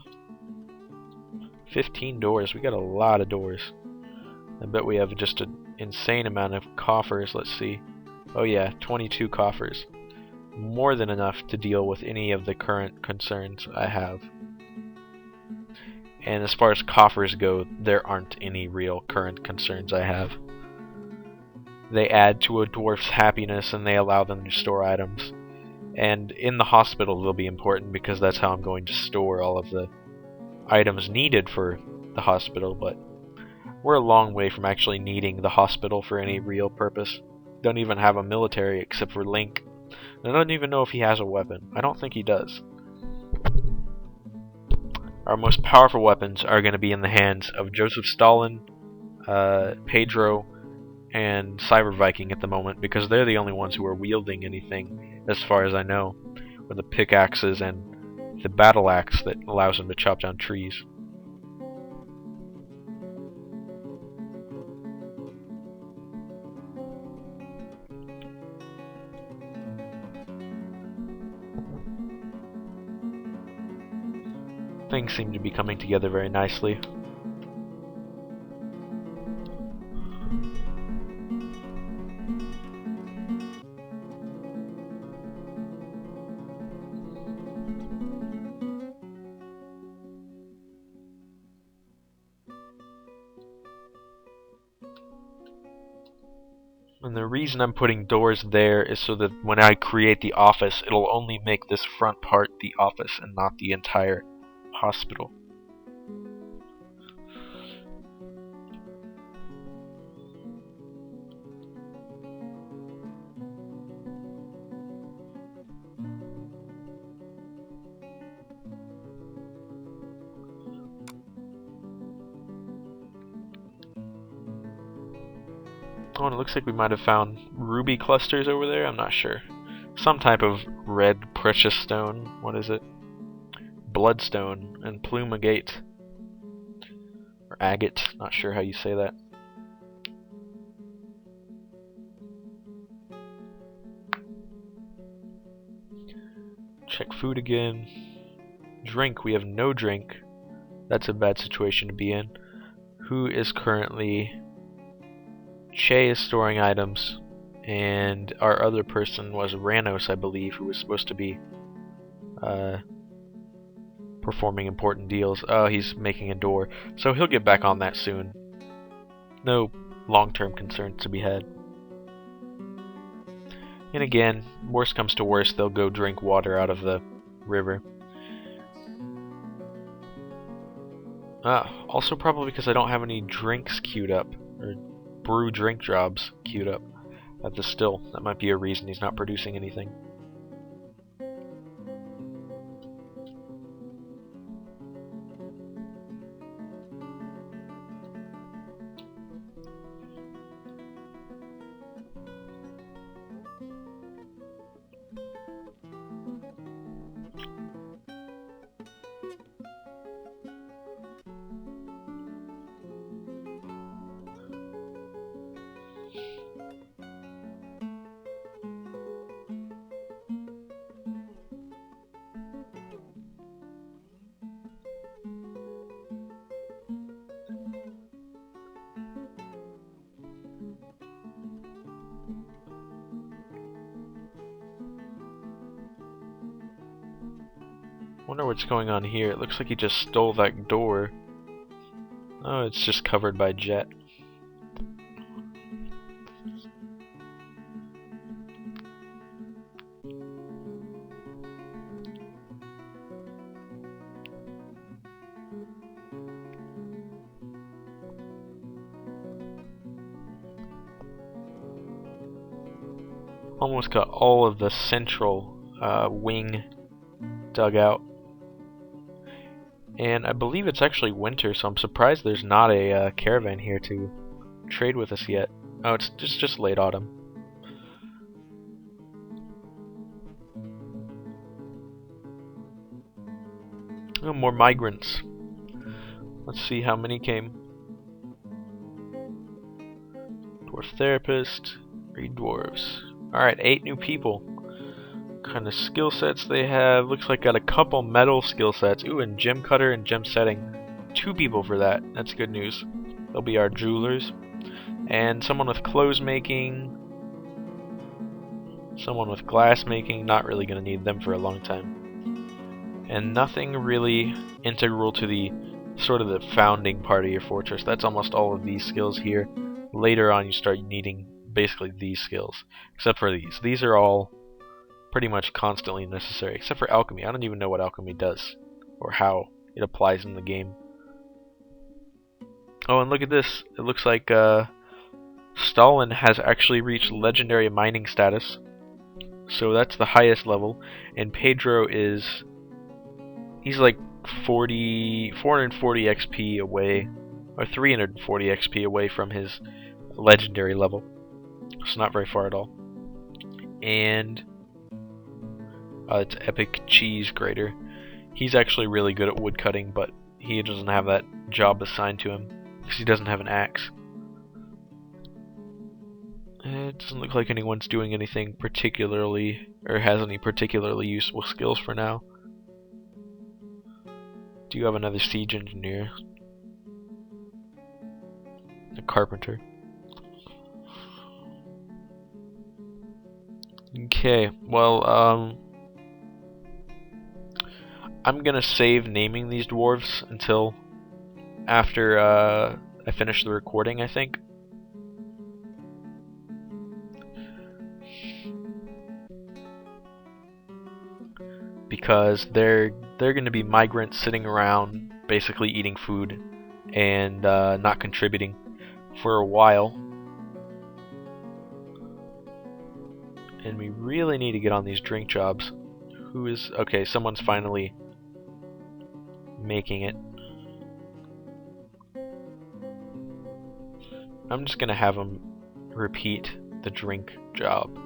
15 doors, we got a lot of doors. I bet we have just an insane amount of coffers, let's see. Oh yeah, 22 coffers. More than enough to deal with any of the current concerns I have. And as far as coffers go, there aren't any real current concerns I have. They add to a dwarf's happiness and they allow them to store items. And in the hospital they'll be important because that's how I'm going to store all of the items needed for the hospital, but we're a long way from actually needing the hospital for any real purpose. Don't even have a military except for Link. I don't even know if he has a weapon. I don't think he does. Our most powerful weapons are going to be in the hands of Joseph Stalin, Pedro, and Cyber Viking at the moment, because they're the only ones who are wielding anything, as far as I know, with the pickaxes and the battle axe that allows them to chop down trees. Things seem to be coming together very nicely. And the reason I'm putting doors there is so that when I create the office, it'll only make this front part the office and not the entire hospital. and it looks like we might have found ruby clusters over there. I'm not sure. Some type of red precious stone. What is it? Bloodstone and plume agate. Or agate. Not sure how you say that. Check food again. Drink. We have no drink. That's a bad situation to be in. Who is currently... Che is storing items, and our other person was Ranos, I believe, who was supposed to be performing important deals. Oh, he's making a door, so he'll get back on that soon. No long-term concerns to be had. And again, worst comes to worst, they'll go drink water out of the river. Also probably because I don't have any drinks queued up, or brew drink jobs queued up at the still. That might be a reason he's not producing anything. Wonder what's going on here. It looks like he just stole that door. Oh, it's just covered by jet. Almost got all of the central wing dug out. And I believe it's actually winter, so I'm surprised there's not a caravan here to trade with us yet. Oh, it's just late autumn. Oh, more migrants. Let's see how many came. Dwarf therapist, 3 dwarves. Alright, 8 new people. What kind of skill sets they have? Looks like got a couple metal skill sets. Ooh, and gem cutter and gem setting. 2 people for that. That's good news. They'll be our jewelers. And someone with clothes making. Someone with glass making. Not really going to need them for a long time. And nothing really integral to the sort of the founding part of your fortress. That's almost all of these skills here. Later on you start needing basically these skills. Except for these. These are all pretty much constantly necessary, except for alchemy. I don't even know what alchemy does, or how it applies in the game. Oh, and look at this. It looks like Stalin has actually reached legendary mining status. So that's the highest level. And Pedro is... he's like 440 XP away, or 340 XP away from his legendary level. It's not very far at all. And... it's Epic Cheese Grater. He's actually really good at woodcutting, but he doesn't have that job assigned to him because he doesn't have an axe. It doesn't look like anyone's doing anything particularly, or has any particularly useful skills for now. Do you have another siege engineer? A carpenter. Okay, well, I'm gonna save naming these dwarves until after I finish the recording, I think. Because they're gonna be migrants sitting around basically eating food and not contributing for a while. And we really need to get on these drink jobs. Who is... okay, someone's finally making it. I'm just gonna have them repeat the drink job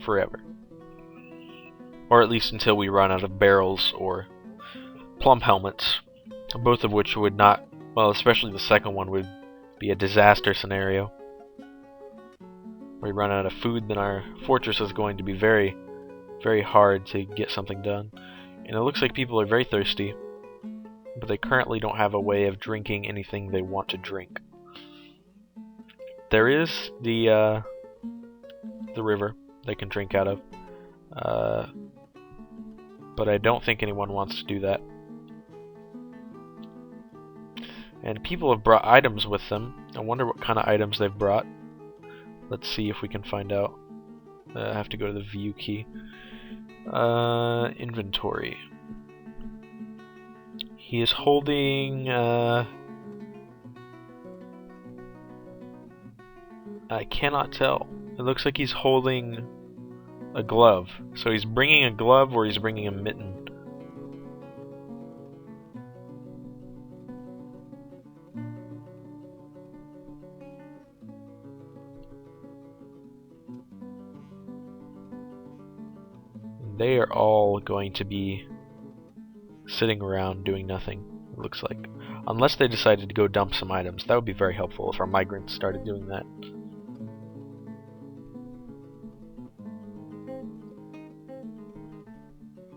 forever. Or at least until we run out of barrels or plump helmets, both of which would not, well, especially the second one would be a disaster scenario. We run out of food, then our fortress is going to be very, very hard to get something done. And it looks like people are very thirsty, but they currently don't have a way of drinking anything they want to drink. There is the river they can drink out of, but I don't think anyone wants to do that. And people have brought items with them. I wonder what kind of items they've brought. Let's see if we can find out. I have to go to the view key. Inventory. He is holding... I cannot tell. It looks like he's holding a glove. So he's bringing a glove or he's bringing a mitten. They are all going to be sitting around doing nothing, it looks like. Unless they decided to go dump some items. That would be very helpful if our migrants started doing that.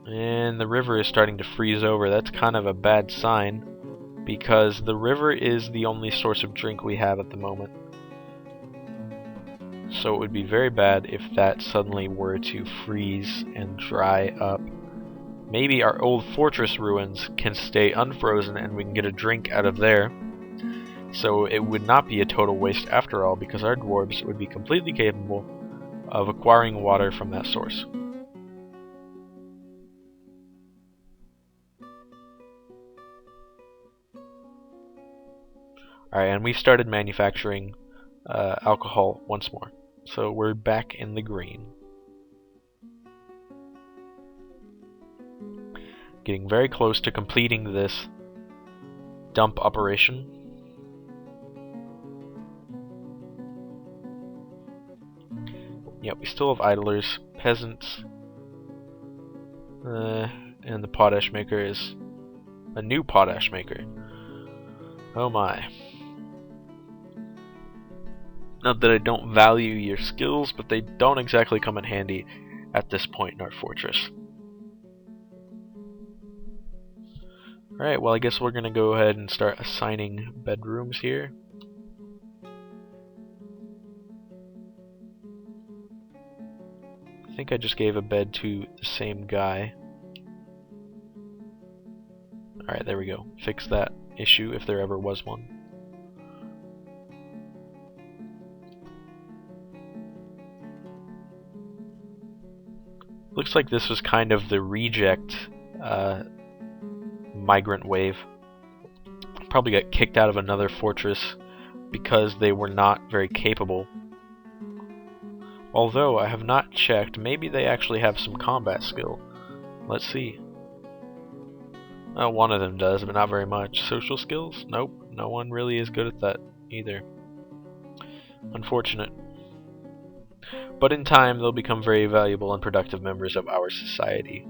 And the river is starting to freeze over. That's kind of a bad sign, because the river is the only source of drink we have at the moment. So it would be very bad if that suddenly were to freeze and dry up. Maybe our old fortress ruins can stay unfrozen and we can get a drink out of there. So it would not be a total waste after all, because our dwarves would be completely capable of acquiring water from that source. Alright, and we've started manufacturing alcohol once more. So we're back in the green. Getting very close to completing this dump operation. Yep, we still have idlers, peasants, and the potash maker is a new potash maker. Oh my. Not that I don't value your skills, but they don't exactly come in handy at this point in our fortress. Alright, well I guess we're gonna go ahead and start assigning bedrooms here. I think I just gave a bed to the same guy. Alright, there we go. Fix that issue if there ever was one. Looks like this was kind of the reject migrant wave. Probably got kicked out of another fortress because they were not very capable. Although I have not checked, maybe they actually have some combat skill. Let's see. Oh, one of them does, but not very much. Social skills? Nope, no one really is good at that either. Unfortunate. But in time, they'll become very valuable and productive members of our society.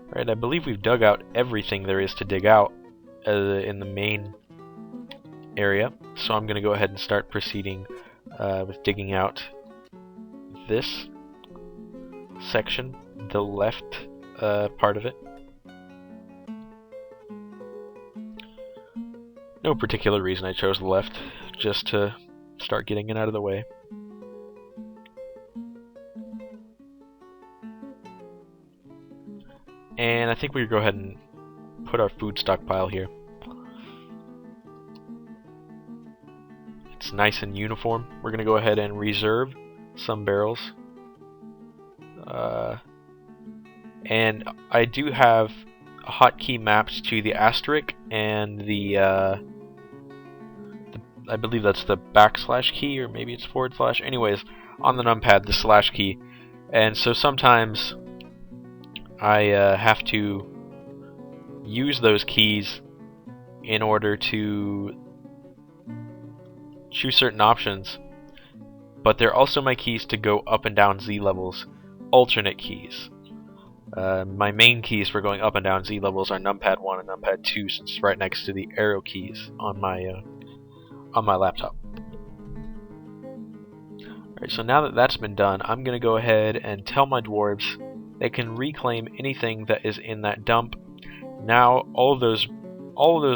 Alright, I believe we've dug out everything there is to dig out in the main area. So I'm going to go ahead and start proceeding with digging out this section, the left part of it. No particular reason I chose the left, just to start getting it out of the way. And I think we go ahead and put our food stockpile here. It's nice and uniform. We're going to go ahead and reserve some barrels. And I do have hotkey maps to the asterisk and the I believe that's the backslash key, or maybe it's forward slash. Anyways, on the numpad, the slash key. And so sometimes I have to use those keys in order to choose certain options, but they're also my keys to go up and down Z levels, alternate keys. My main keys for going up and down Z levels are numpad 1 and numpad 2, since it's right next to the arrow keys on my laptop. Alright, so now that that's been done, I'm going to go ahead and tell my dwarves they can reclaim anything that is in that dump. Now all of those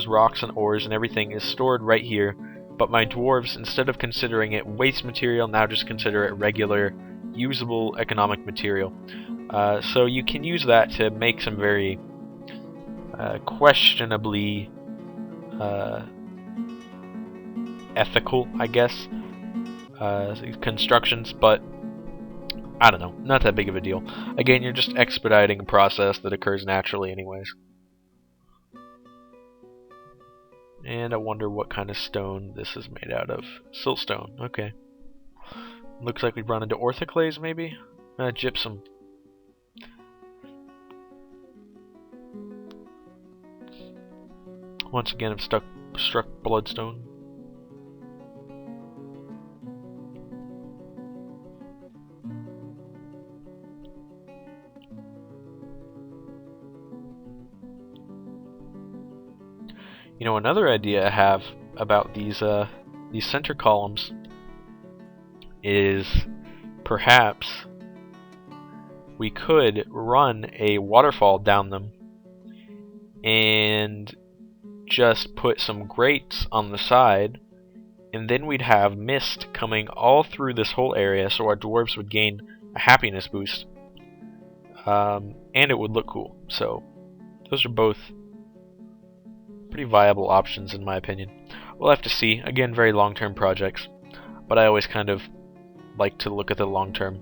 rocks and ores and everything is stored right here, but my dwarves, instead of considering it waste material, now just consider it regular, usable economic material. So you can use that to make some very questionably ethical, I guess, constructions, but I don't know, not that big of a deal. Again, you're just expediting a process that occurs naturally anyways. And I wonder what kind of stone this is made out of. Siltstone, okay. Looks like we've run into orthoclase, maybe? Gypsum. Once again, I've struck bloodstone. You know, another idea I have about these center columns is perhaps we could run a waterfall down them and just put some grates on the side, and then we'd have mist coming all through this whole area, so our dwarves would gain a happiness boost, and it would look cool. So those are both pretty viable options in my opinion. We'll have to see. Again, very long-term projects, but I always kind of like to look at the long term.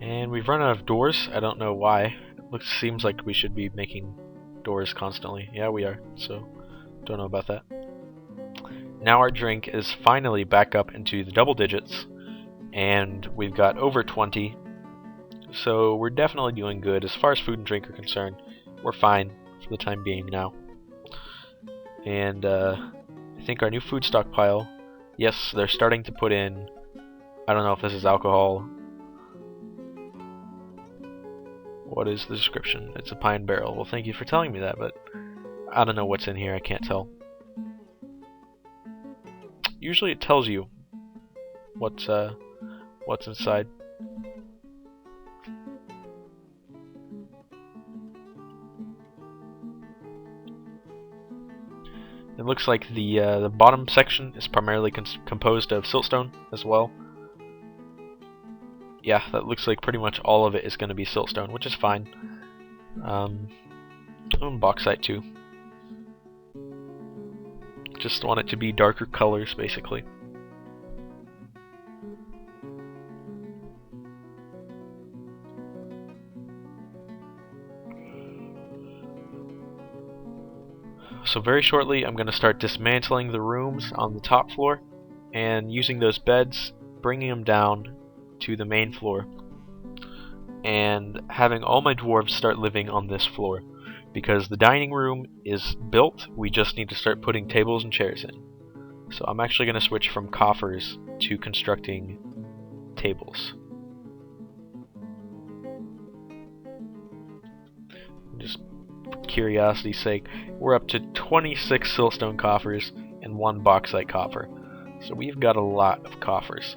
And we've run out of doors. I don't know why. Seems like we should be making doors constantly. Yeah, we are. So, don't know about that. Now our drink is finally back up into the double digits, and we've got over 20. So we're definitely doing good as far as food and drink are concerned. We're fine for the time being now. And I think our new food stockpile. Yes, they're starting to put in. I don't know if this is alcohol. What is the description? It's a pine barrel. Well, thank you for telling me that, but I don't know what's in here. I can't tell. Usually it tells you what's inside. It looks like the bottom section is primarily composed of siltstone as well. Yeah, that looks like pretty much all of it is going to be siltstone, which is fine. Bauxite too. Just want it to be darker colors, basically. So very shortly, I'm going to start dismantling the rooms on the top floor and using those beds, bringing them down to the main floor, and having all my dwarves start living on this floor, because the dining room is built. We just need to start putting tables and chairs in. So I'm actually going to switch from coffers to constructing tables. Just for curiosity's sake, we're up to 26 siltstone coffers and 1 bauxite coffer. So we've got a lot of coffers.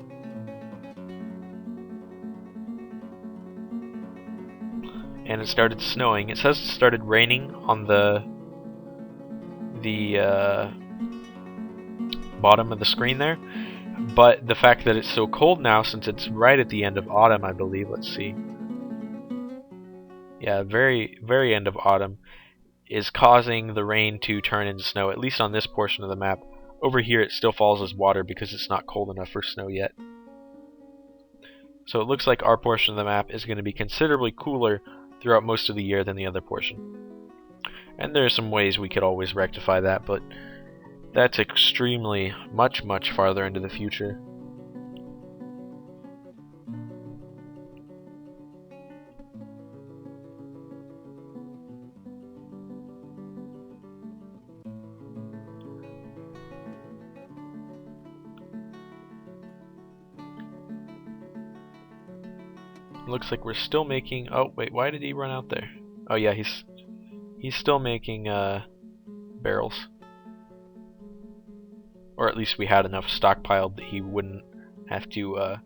And it started snowing. It says it started raining on the bottom of the screen there, but the fact that it's so cold now, since it's right at the end of autumn, I believe. Let's see. Yeah, very end of autumn is causing the rain to turn into snow, at least on this portion of the map. Over here it still falls as water because it's not cold enough for snow yet. So it looks like our portion of the map is going to be considerably cooler throughout most of the year than the other portion. And there are some ways we could always rectify that, but that's extremely much farther into the future. Looks like we're still making... Oh, wait, why did he run out there? Oh, yeah, he's still making barrels. Or at least we had enough stockpiled that he wouldn't have to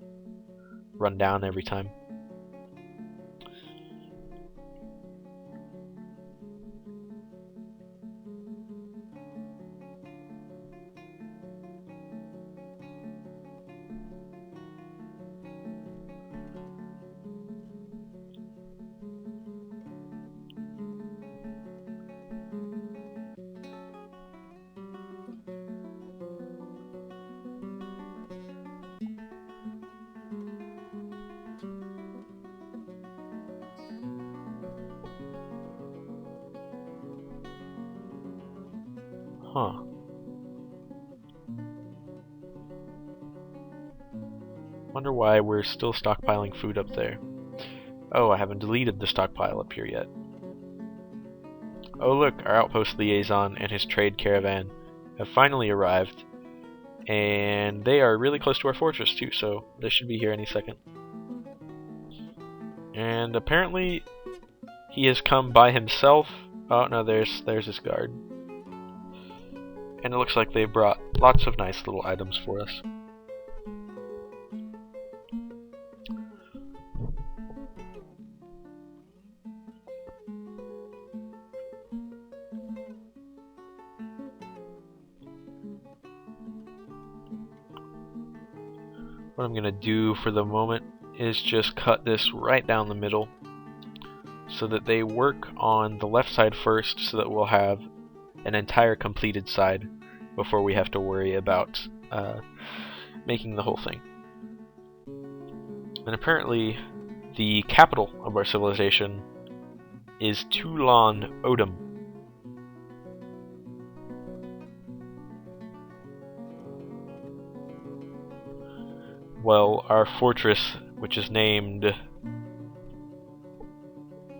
run down every time. Huh. Wonder why we're still stockpiling food up there. Oh, I haven't deleted the stockpile up here yet. Oh look, our outpost liaison and his trade caravan have finally arrived. And they are really close to our fortress too, so they should be here any second. And apparently he has come by himself. Oh no, there's his guard. And it looks like they brought lots of nice little items for us. What I'm gonna do for the moment is just cut this right down the middle so that they work on the left side first, so that we'll have an entire completed side before we have to worry about making the whole thing. And apparently the capital of our civilization is Tulan Odom. Well, our fortress, which is named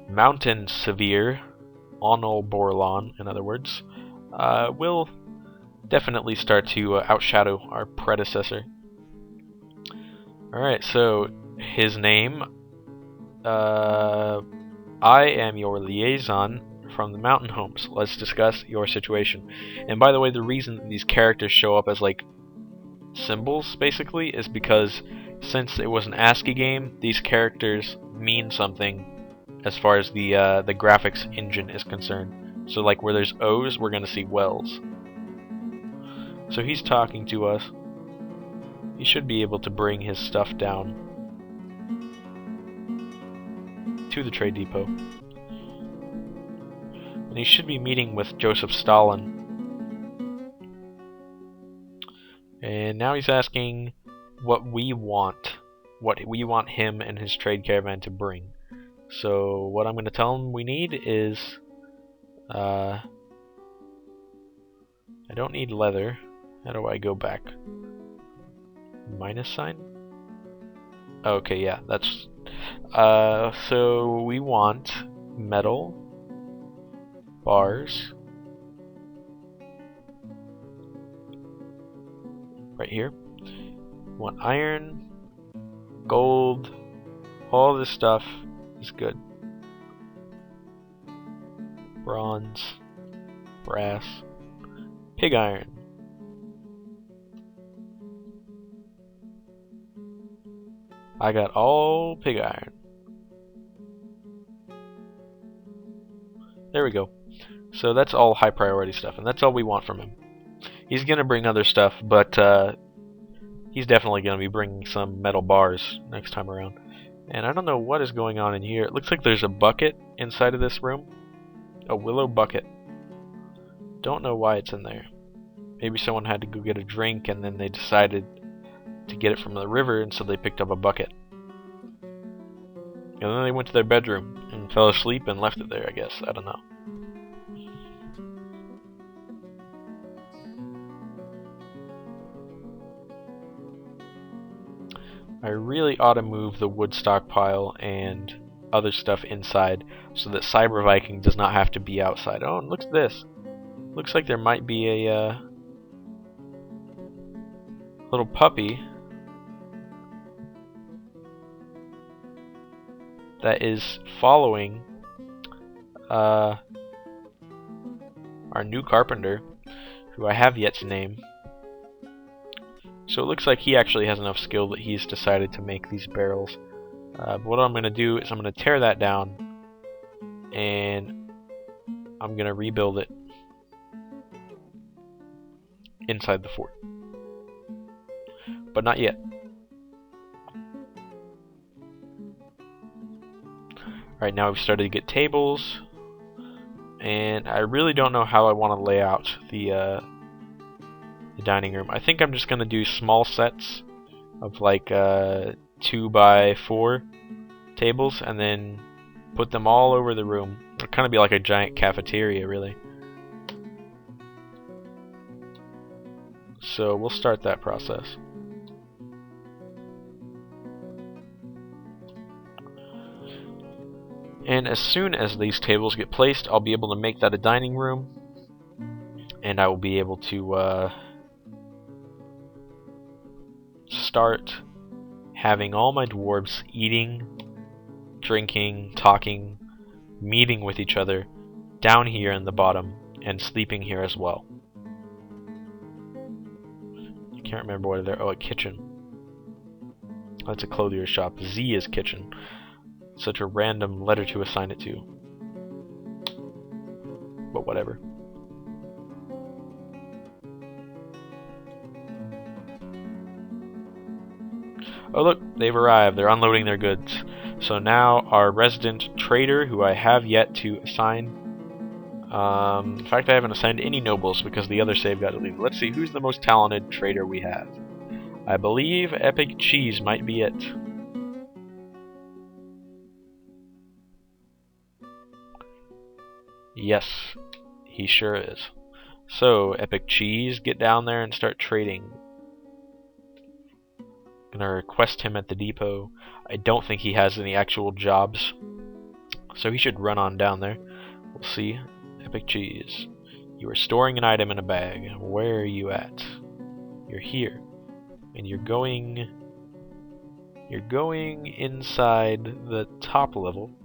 Mountain Severe, Onol Borlon, in other words, will definitely start to outshadow our predecessor. Alright, so his name, I am your liaison from the mountain homes. Let's discuss your situation. And by the way, the reason that these characters show up as like symbols basically is because since it was an ASCII game, these characters mean something as far as the graphics engine is concerned. So like where there's O's, we're gonna see wells. So he's talking to us. He should be able to bring his stuff down to the trade depot. And he should be meeting with Joseph Stalin. And now he's asking what we want him and his trade caravan to bring. So what I'm going to tell him we need is I don't need leather. How do I go back? Minus sign? Okay, yeah, that's so we want metal, bars, right here. We want iron, gold, all this stuff is good. Bronze, brass, pig iron. I got all pig iron. There we go. So that's all high priority stuff, and that's all we want from him. He's gonna bring other stuff, but he's definitely gonna be bringing some metal bars next time around. And I don't know what is going on in here. It looks like there's a bucket inside of this room. A willow bucket. Don't know why it's in there. Maybe someone had to go get a drink and then they decided to get it from the river, and so they picked up a bucket. And then they went to their bedroom and fell asleep and left it there, I guess. I don't know. I really ought to move the wood stockpile and other stuff inside so that Cyber Viking does not have to be outside. Oh, and look at this. Looks like there might be a little puppy that is following our new carpenter, who I have yet to name. So it looks like he actually has enough skill that he's decided to make these barrels. But what I'm going to do is I'm going to tear that down and I'm going to rebuild it inside the fort. But not yet. Alright, now we've started to get tables, and I really don't know how I want to lay out the dining room. I think I'm just going to do small sets of like 2x4 tables and then put them all over the room. It'll kind of be like a giant cafeteria, really. So we'll start that process. And as soon as these tables get placed, I'll be able to make that a dining room, and I will be able to start having all my dwarves eating, drinking, talking, meeting with each other down here in the bottom, and sleeping here as well. I can't remember what they're. Oh, a kitchen. That's a clothier's shop. Z is kitchen. Such a random letter to assign it to. But whatever. Oh look, they've arrived. They're unloading their goods. So now our resident trader, who I have yet to assign. In fact, I haven't assigned any nobles because the other save got deleted. Let's see, who's the most talented trader we have? I believe Epic Cheese might be it. Yes, he sure is. So, Epic Cheese, get down there and start trading. Gonna request him at the depot. I don't think he has any actual jobs, so he should run on down there. We'll see. Epic Cheese, you are storing an item in a bag. Where are you at? You're here, and you're going inside the top level.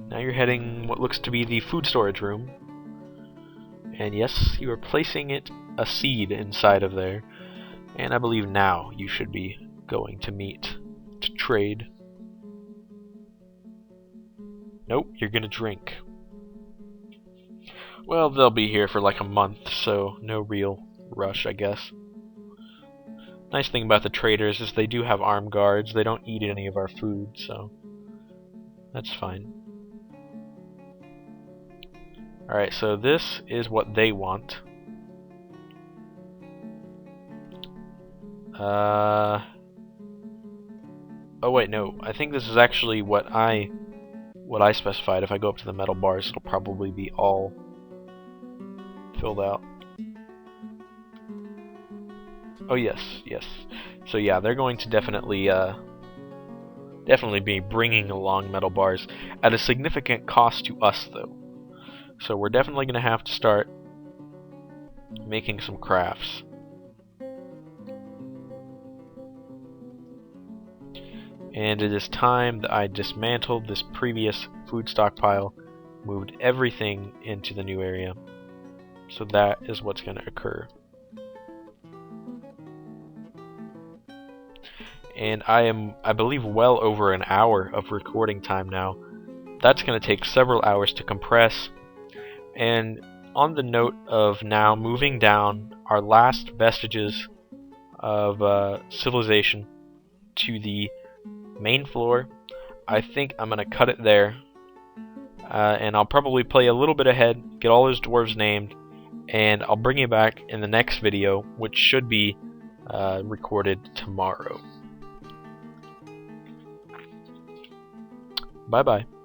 Now you're heading what looks to be the food storage room. And yes, you are placing a seed inside of there. And I believe now you should be going to meet to trade. Nope, you're gonna drink. Well, they'll be here for like a month, so no real rush, I guess. Nice thing about the traders is they do have armed guards. They don't eat any of our food, so that's fine. Alright, so this is what they want. Oh wait, no. I think this is actually what I specified. If I go up to the metal bars, it'll probably be all filled out. Oh yes, yes. So yeah, they're going to definitely be bringing along metal bars at a significant cost to us, though. So we're definitely going to have to start making some crafts. And it is time that I dismantled this previous food stockpile, moved everything into the new area. So that is what's going to occur. And I believe, well over an hour of recording time now. That's going to take several hours to compress. And on the note of now moving down our last vestiges of civilization to the main floor, I think I'm going to cut it there. And I'll probably play a little bit ahead, get all those dwarves named, and I'll bring you back in the next video, which should be recorded tomorrow. Bye bye.